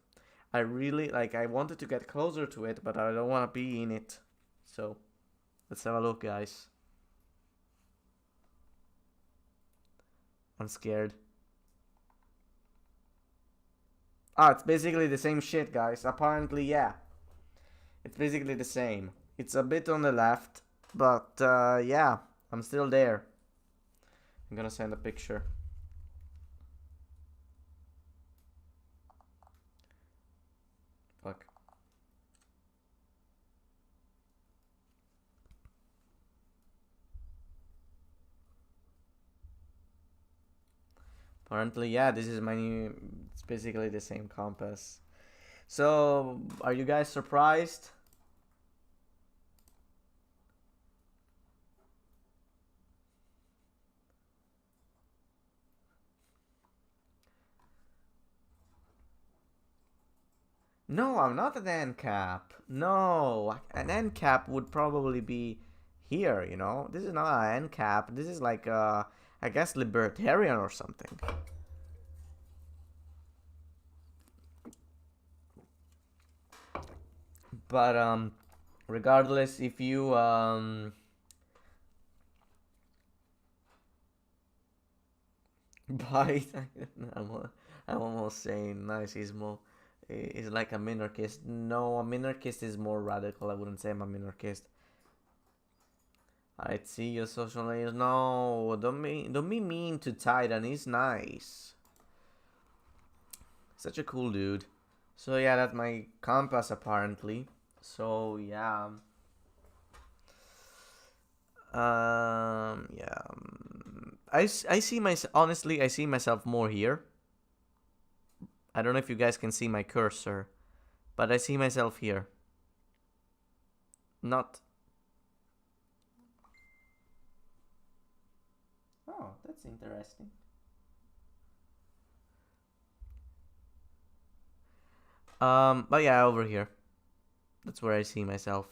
I really like I wanted to get closer to it, but I don't want to be in it. So let's have a look, guys. I'm scared. Ah, it's basically the same shit, guys. Apparently, yeah. It's basically the same. It's a bit on the left, but yeah, I'm still there. I'm gonna send a picture. Fuck. Apparently, yeah, this is my new. It's basically the same compass. So, are you guys surprised? No, I'm not an end cap. No, an end cap would probably be here. This is not an end cap. This is like, I guess, libertarian or something. But, regardless, if you, bite, I'm almost saying niceismo is like a minarchist. No, a minarchist is more radical. I wouldn't say I'm a minarchist. I see your social media. No, don't be mean to Titan. He's nice. Such a cool dude. So yeah, that's my compass apparently. So yeah. Yeah. I see myself honestly. I see myself more here. I don't know if you guys can see my cursor, but I see myself here. Not. Oh, that's interesting. But yeah, over here. That's where I see myself.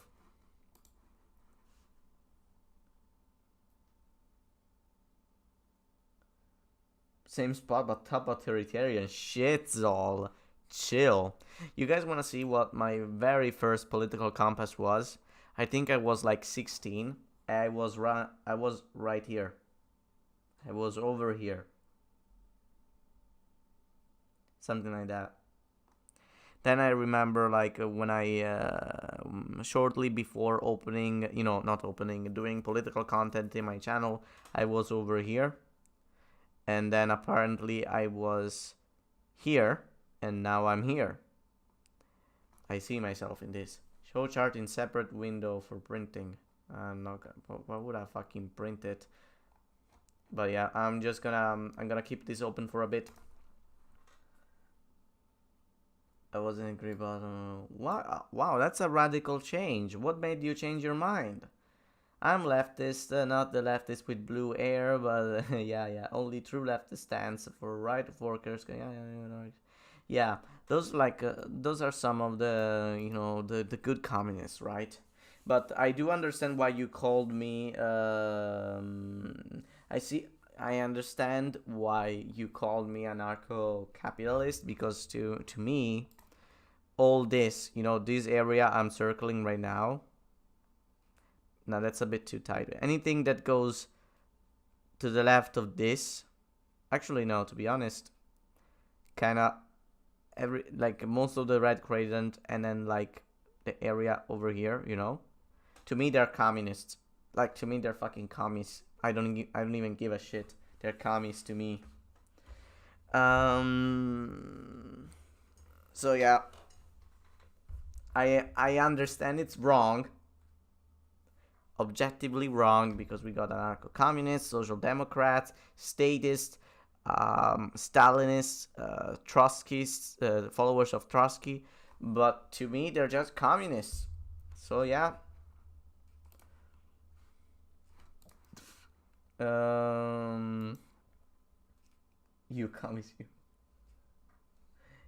Same spot, but top authoritarian. Shit's all chill. You guys want to see what my very first political compass was? I think I was like 16. I was right here. I was over here. Something like that. Then I remember like when I shortly before opening, not opening, doing political content in my channel, I was over here. And then apparently I was here, and now I'm here. I see myself in this. Show chart in separate window for printing. I'm not gonna, why would I fucking print it? But yeah, I'm gonna keep this open for a bit. I wasn't agree, but wow, that's a radical change. What made you change your mind? I'm leftist, not the leftist with blue hair, but yeah, only true leftist stands for right of workers. Yeah. Those are some of the the good communists, right? But I do understand why you called me. I understand why you called me anarcho-capitalist, because to me, all this, this area I'm circling right now. Now that's a bit too tight. Anything that goes to the left of this, actually no, to be honest, kind of most of the red quadrant, and then like the area over here, to me they're communists. Like, to me they're fucking commies. I don't even give a shit. They're commies to me. So yeah, I understand it's wrong, objectively wrong, because we got anarcho-communists, social democrats, statists, Stalinists, Trotskyists, followers of Trotsky, but to me they're just communists. So yeah. You commies, you.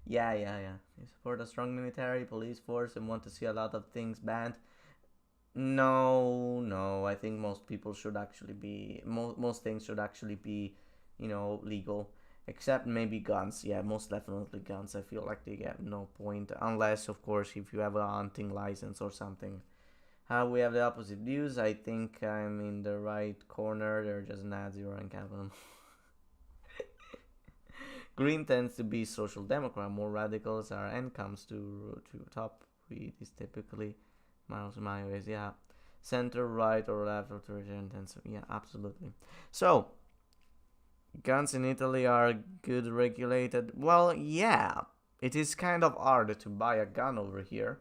Yeah. You support a strong military, police force, and want to see a lot of things banned. No. I think most people should actually be most things should actually be, legal, except maybe guns. Yeah, most definitely guns. I feel like they get no point unless, of course, if you have a hunting license or something. We have the opposite views. I think I'm in the right corner. They're just Nazi or capitalism. Green tends to be social democrat. More radicals are and comes to top. It is typically miles and miles. Yeah, center, right, or left, authoritarian tendency. Yeah, absolutely. So, guns in Italy are good regulated. Well, yeah, it is kind of hard to buy a gun over here.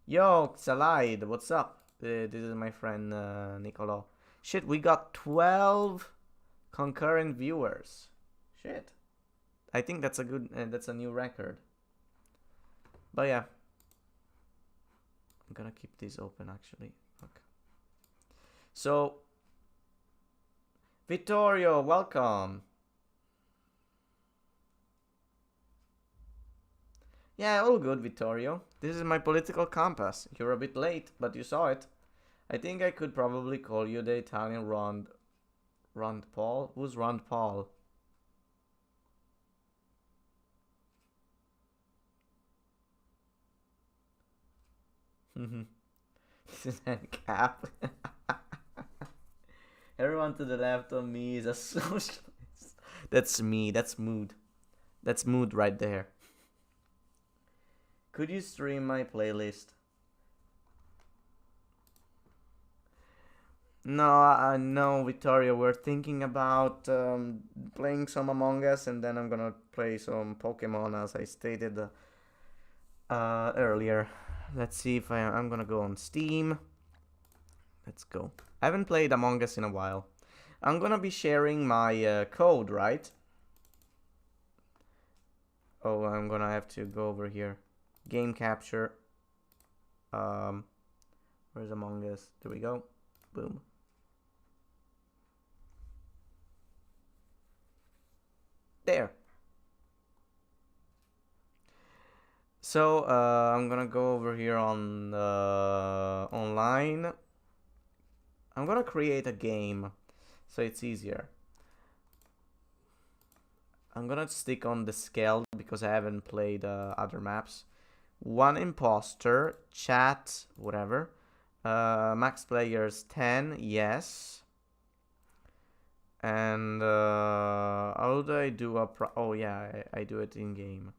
Yo, Xalide, what's up? This is my friend Nicolo. Shit, we got 12 concurrent viewers. Shit. I think that's a new record. But yeah. I'm gonna keep this open actually. Fuck. So, Vittorio, welcome. Yeah, all good, Vittorio. This is my political compass. You're a bit late, but you saw it. I think I could probably call you the Italian Rand Paul. Who's Rand Paul? This is cap. Everyone to the left of me is a socialist. That's me. That's mood. That's mood right there. Could you stream my playlist? No, Vittorio. We're thinking about playing some Among Us, and then I'm gonna play some Pokemon, as I stated earlier. Let's see if I'm gonna go on Steam. Let's go. I haven't played Among Us in a while. I'm gonna be sharing my code, right? Oh, I'm gonna have to go over here. Game capture. Where's Among Us? There we go. Boom. There. So I'm gonna go over here on online. I'm gonna create a game so it's easier. I'm gonna stick on the scale because I haven't played other maps. One imposter, chat, whatever. Max players 10, yes. And how do I do a oh yeah, I do it in game.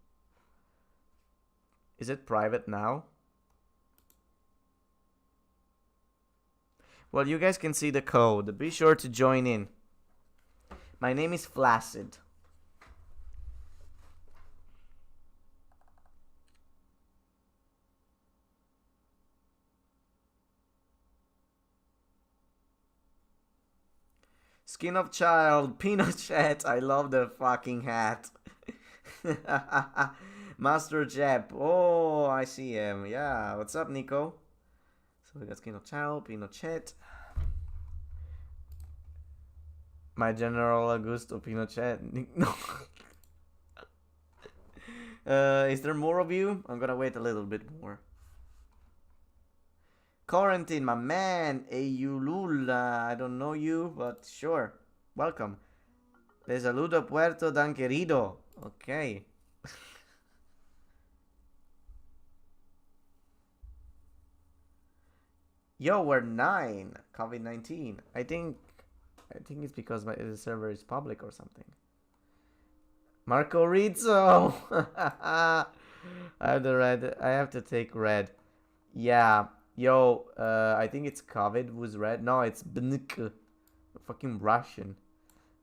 Is it private now? Well, you guys can see the code. Be sure to join in. My name is Flaccid. Skin of Child, Pinochet. I love the fucking hat. Master Jeb. Oh, I see him. Yeah. What's up, Nico? So we got Skin of Child, Pinochet. My General Augusto Pinochet. No. Is there more of you? I'm gonna wait a little bit more. Quarantine, my man. Eyulula. I don't know you, but sure. Welcome. Les saludo Puerto Dan Querido. Okay. Yo, we're 9. COVID-19. I think it's because the server is public or something. Marco Rizzo. I have the red. I have to take red. Yeah. Yo, I think it's COVID who's red. No, it's BNK. Fucking Russian.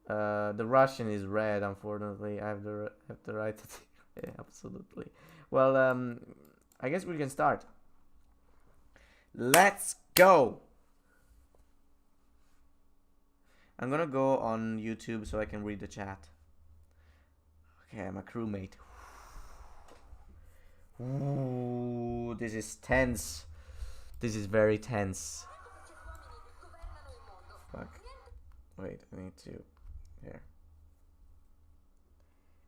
The Russian is red, unfortunately. I have the right to take red, absolutely. Well, I guess we can start. Let's go! I'm gonna go on YouTube so I can read the chat. Okay, I'm a crewmate. Ooh, this is tense. This is very tense. Fuck. Wait, I need to... Here.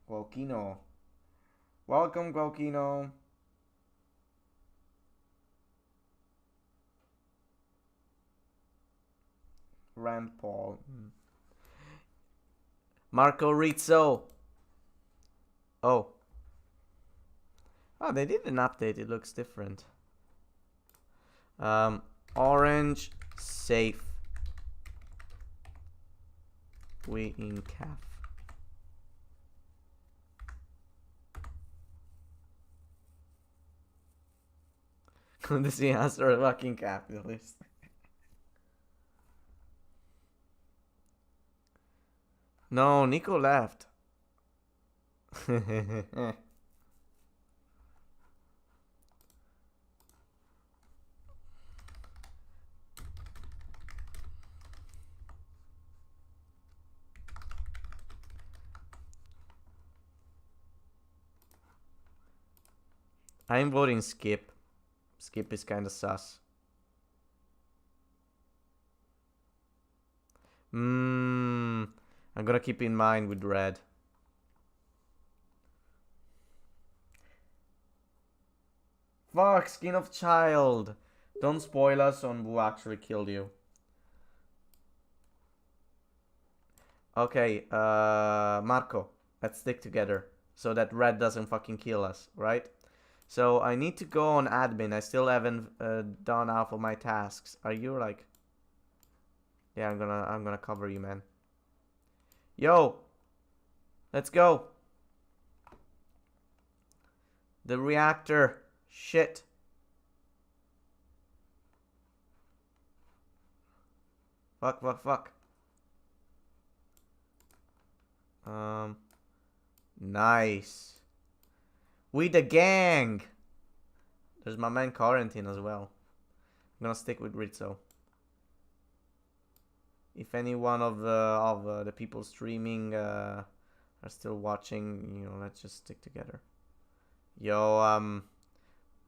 Gualquino. Welcome, Gualquino. Rand Paul. Marco Rizzo. Oh. Oh, they did an update. It looks different. Orange, safe. We in CAF. Couldn't see answer a fucking capitalist. No, Nico left. I'm voting skip. Skip is kind of sus. I'm gonna keep in mind with red. Fuck, Skin of Child. Don't spoil us on who actually killed you. Okay, Marco, let's stick together so that red doesn't fucking kill us, right? So I need to go on admin. I still haven't done half of my tasks. Are you like... Yeah, I'm gonna cover you, man. Yo, let's go. The reactor. Shit. Fuck. Nice. We the gang. There's my man Quarantine as well. I'm gonna stick with Rizzo. If any one of the people streaming are still watching, you know, let's just stick together. Yo,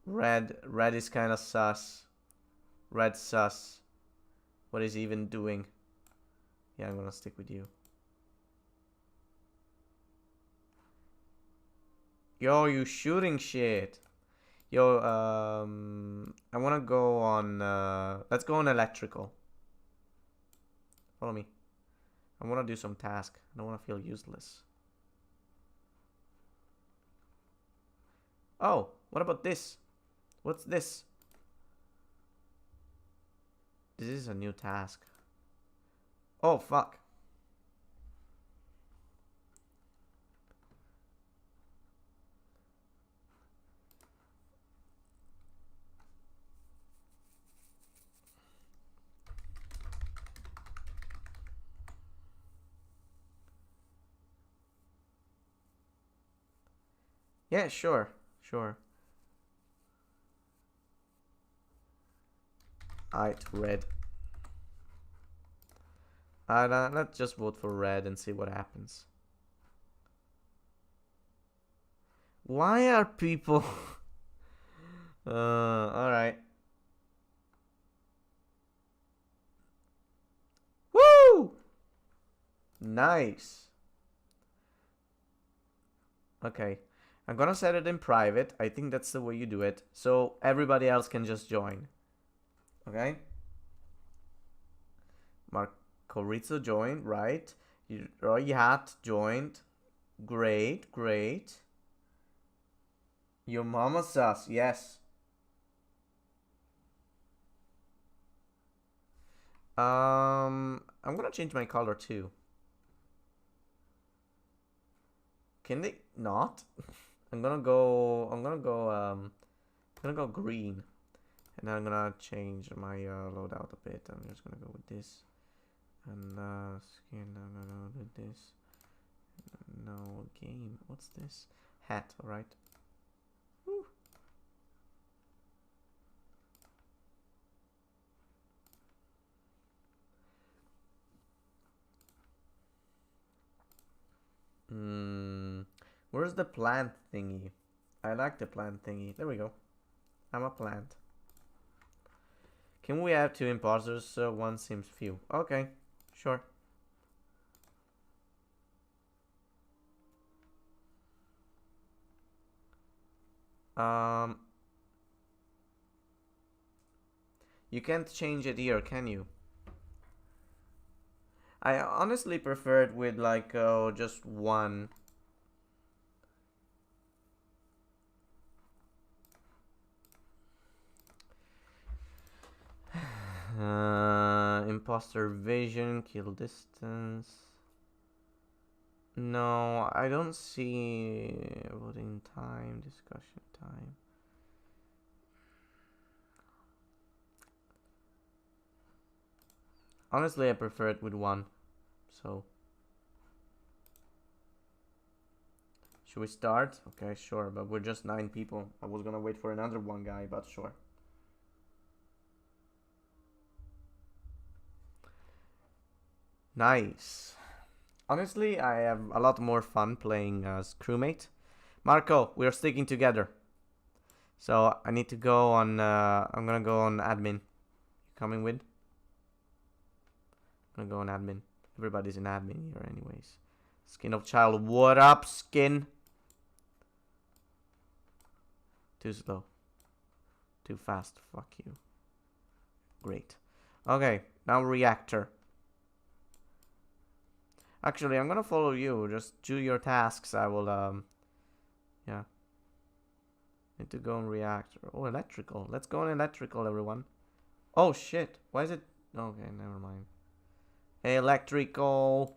red is kind of sus. Red sus. What is he even doing? Yeah, I'm gonna stick with you. Yo, you shooting shit. Yo, I wanna go on. Let's go on electrical. Follow me. I wanna do some task. I don't wanna feel useless. Oh, what about this? What's this? This is a new task. Oh, fuck. Yeah, sure. Sure. Alright, red. Let's just vote for red and see what happens. Why are people... alright. Woo! Nice. Okay. I'm gonna set it in private. I think that's the way you do it. So everybody else can just join. Okay? Marco Rizzo joined, right? Roy Hat joined. Great, great. Your mama sus, yes. I'm gonna change my color too. Can they not? I'm gonna go green. And then I'm gonna change my loadout a bit. I'm just gonna go with this. And skin, I'm gonna do this. No game. What's this? Hat, alright. Woo. Where's the plant thingy? I like the plant thingy. There we go. I'm a plant. Can we have 2 imposters? One seems few. Okay, sure. You can't change it here, can you? I honestly prefer it with like just one. Imposter vision, kill distance. No, I don't see voting time, discussion time. Honestly, I prefer it with one. So, should we start? Okay, sure, but we're just 9 people. I was gonna wait for another one guy, but sure. Nice. Honestly, I have a lot more fun playing as crewmate. Marco, we're sticking together. So I need to go on. I'm gonna go on admin. You coming with? I'm gonna go on admin. Everybody's in admin here, anyways. Skin of child. What up, skin? Too slow. Too fast. Fuck you. Great. Okay, now reactor. Actually, I'm gonna follow you. Just do your tasks. I will, yeah. Need to go on reactor. Oh, electrical. Let's go on electrical, everyone. Oh, shit. Why is it? Okay, never mind. Electrical.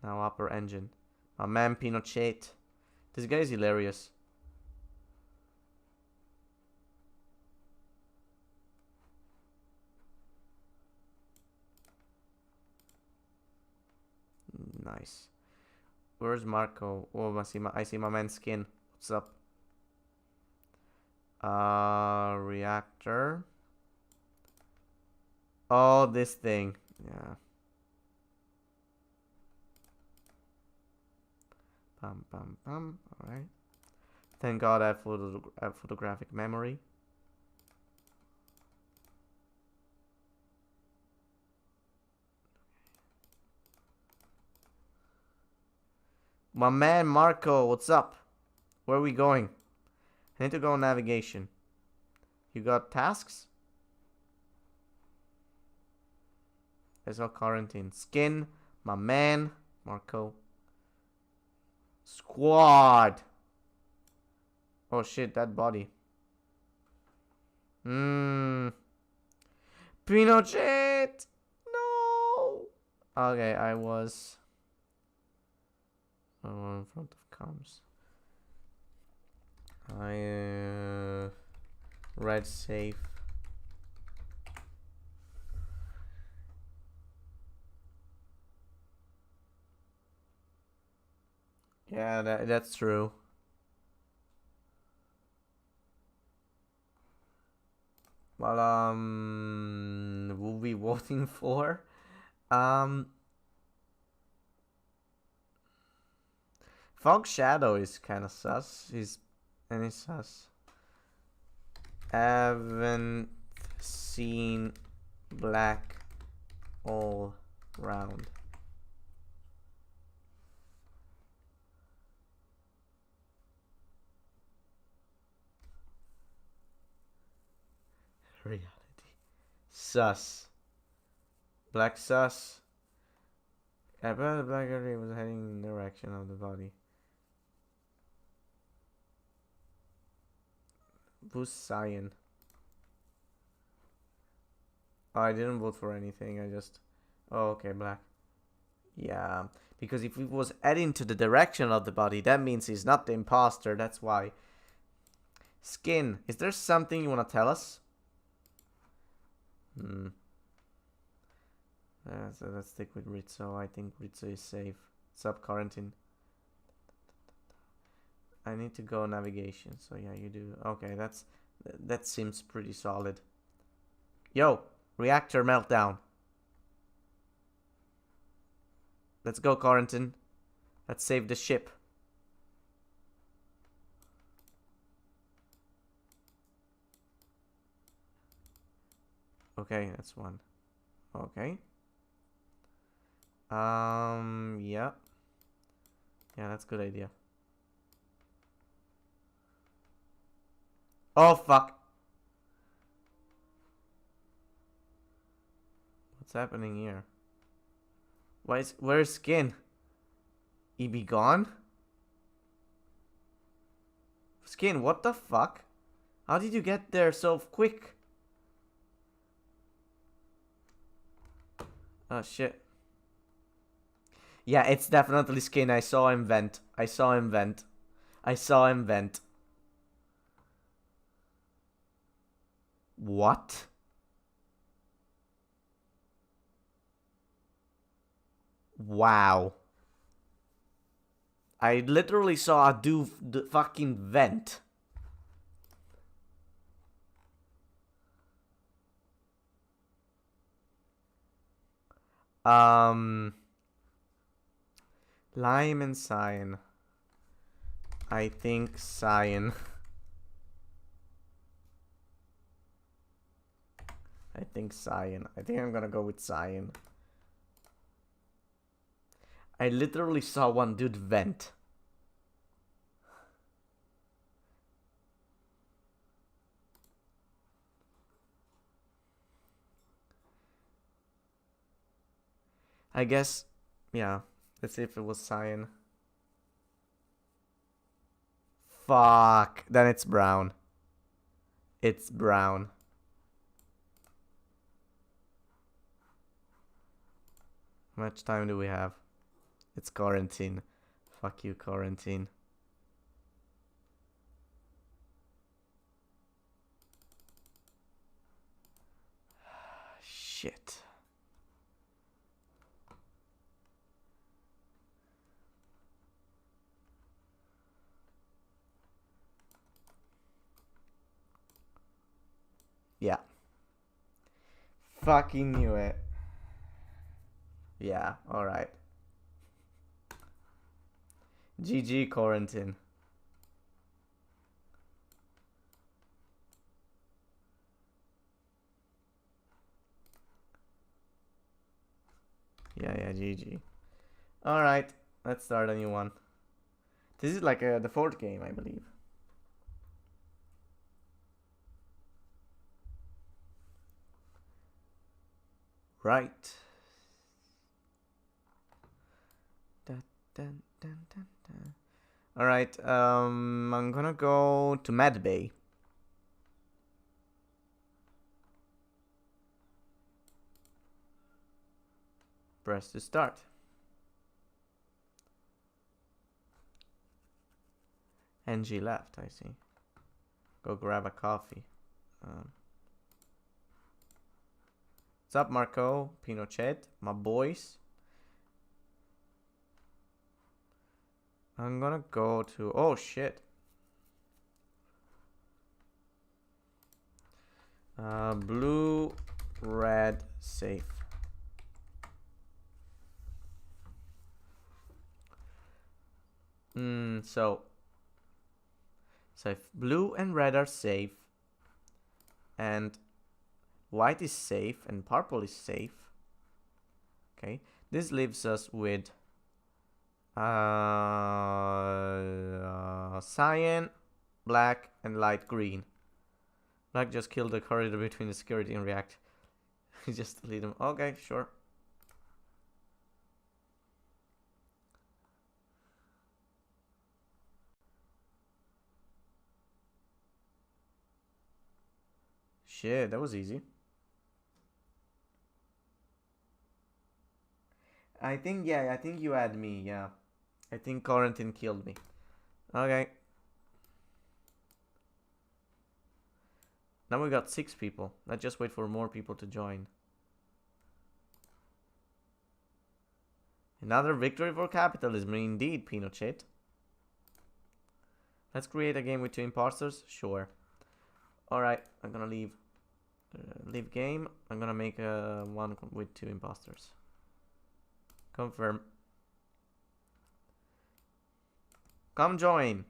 Now upper engine. My man Pinochet. This guy is hilarious. Nice. Where's Marco? Oh, I see my man Skin. What's up? Reactor. Oh, this thing. Yeah. Pam, pam, pam. Alright. Thank God I have photographic memory. My man Marco, what's up? Where are we going? I need to go on navigation. You got tasks? There's no quarantine. Skin, my man, Marco. Squad. Oh shit, that body. Pinochet! No! Okay, I was in front of comms. Red safe. Yeah, that's true. Well, who we voting for? Fog Shadow is kind of sus. He's sus. Haven't seen black all round. Reality. Sus. Black sus. I bet the black area was heading in the direction of the body. Boost Cyan. Oh, I didn't vote for anything. I just... Oh, okay, black. Yeah, because if it was heading to the direction of the body, that means he's not the imposter. That's why. Skin. Is there something you want to tell us? So let's stick with Rizzo. I think Rizzo is safe. Sub quarantine. I need to go navigation. So yeah, you do. Okay, that seems pretty solid. Yo, reactor meltdown. Let's go, quarantine. Let's save the ship. Okay, that's one. Okay. Yeah. Yeah, that's a good idea. Oh, fuck. What's happening here? Where's Skin? He be gone? Skin, what the fuck? How did you get there so quick? Oh, shit. Yeah, it's definitely Skin. I saw him vent. What? Wow. I literally saw a dude fucking vent. Lime and Cyan. I think Cyan. I think I'm gonna go with Cyan. I literally saw one dude vent. I guess, yeah. Let's see if it was Cyan. Fuck. Then it's brown. It's brown. How much time do we have? It's quarantine. Fuck you, quarantine. Shit. Yeah. Fucking knew it. Yeah, alright. GG, quarantine. Yeah, GG. Alright, let's start a new one. This is like the fourth game, I believe. Right. Dun, dun, dun, dun, dun. All right. I'm gonna go to Mad Bay. Press to start. NG left, I see. Go grab a coffee. What's up, Marco? Pinochet, my boys. I'm gonna go to... Oh, shit. Blue, red, safe. So if blue and red are safe, and white is safe, and purple is safe, okay, this leaves us with cyan, black, and light green. Black just killed the corridor between the security and React. Just delete them. Okay, sure. Shit, that was easy. I think you had me, yeah. I think quarantine killed me. Okay. Now we got 6 people. Let's just wait for more people to join. Another victory for capitalism, indeed, Pinochet. Let's create a game with 2 imposters? Sure. Alright, I'm gonna leave game. I'm gonna make one with 2 imposters. Confirm. Come join.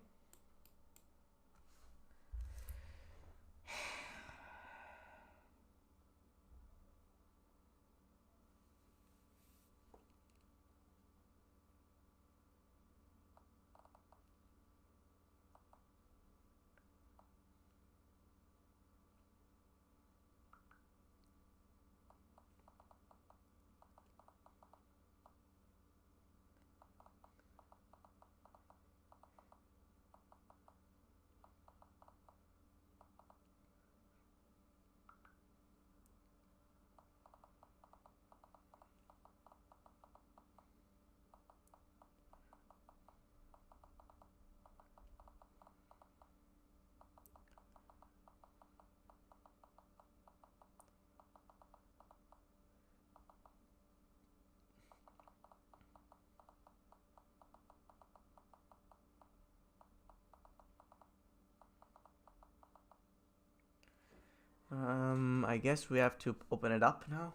I guess we have to open it up now.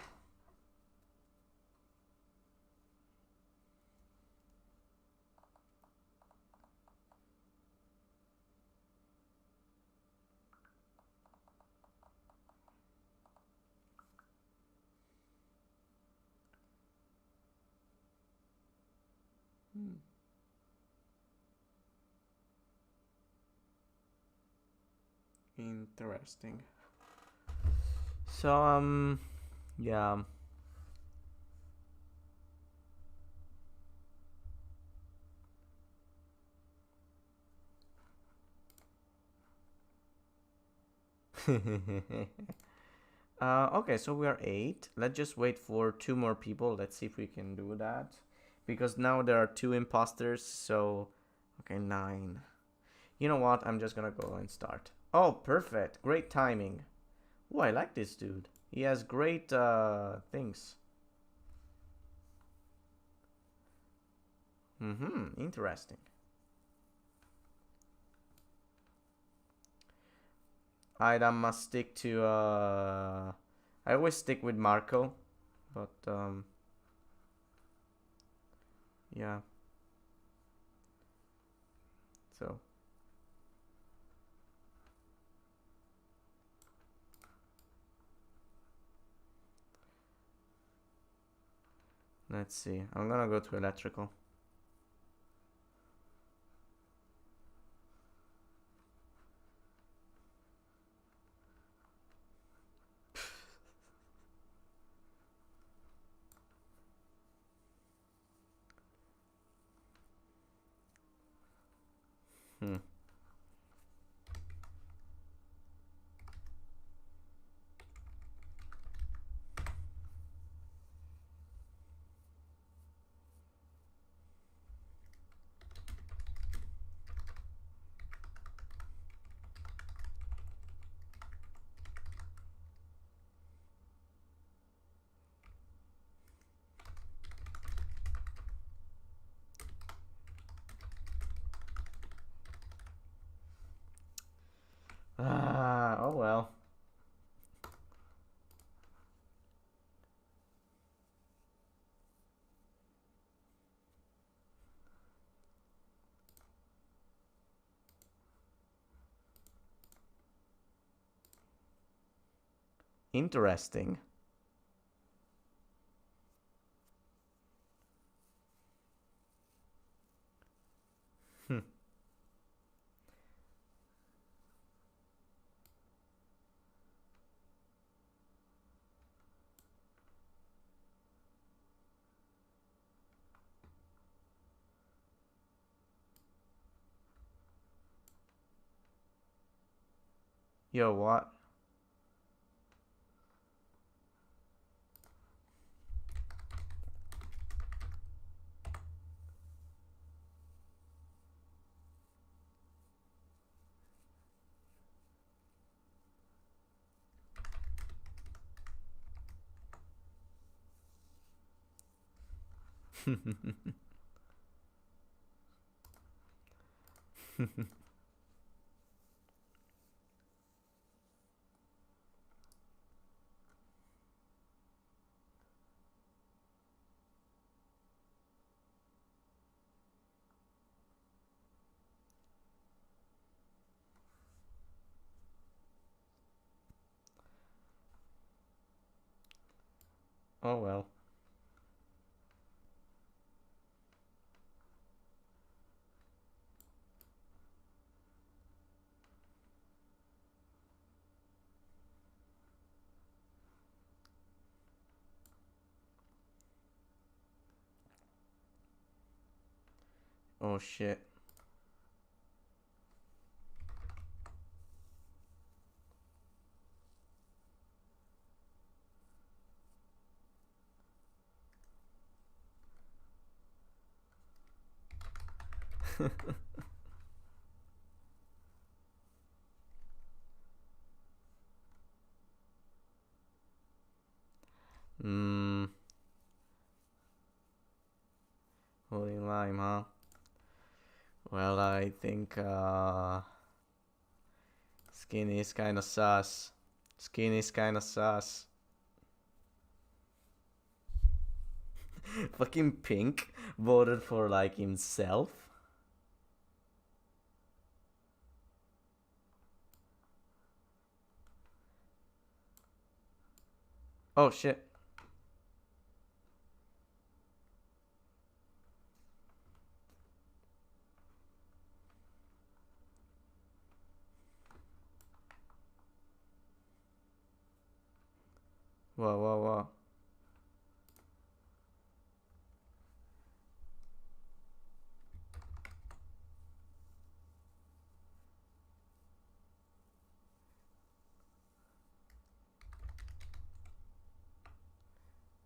Interesting. So, yeah. Okay, so we are 8. Let's just wait for 2 more people. Let's see if we can do that. Because now there are 2 imposters, so... Okay, 9. You know what? I'm just gonna go and start. Oh, perfect. Great timing. Oh, I like this dude. He has great things. Interesting. I must stick to I always stick with Marco, but yeah. So let's see. I'm gonna go to electrical. Hmm. Oh well. Interesting. Hmm. Yo, what? Oh well. Oh shit. Hmm. Holy lime, huh? Well, I think Skin is kind of sus. Skin is kind of sus. Fucking Pink voted for like himself. Oh shit. Whoa, whoa, whoa.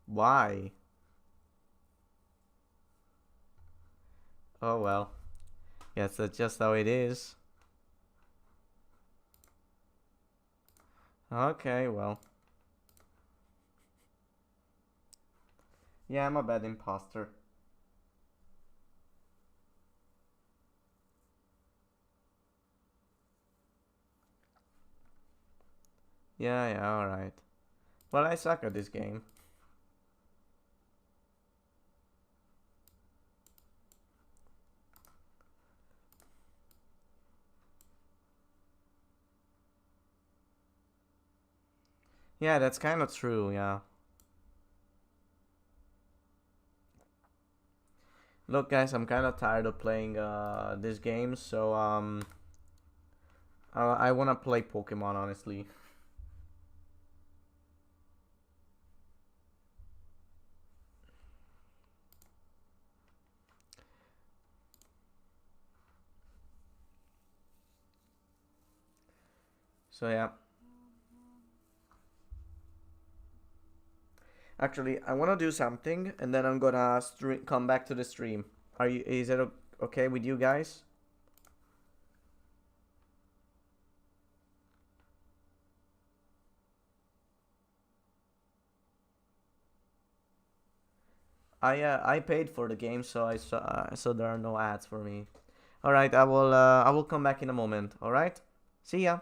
Why? Oh well. Guess that's just how it is. Okay, well. Yeah, I'm a bad imposter. Yeah, yeah, alright. Well, I suck at this game. Yeah, that's kind of true, yeah. Look, guys, I'm kind of tired of playing this game, so I want to play Pokemon, honestly. So yeah. Actually, I wanna do something, and then I'm gonna come back to the stream. Are you? Is it okay with you guys? I paid for the game, so so there are no ads for me. All right, I will come back in a moment. All right, see ya.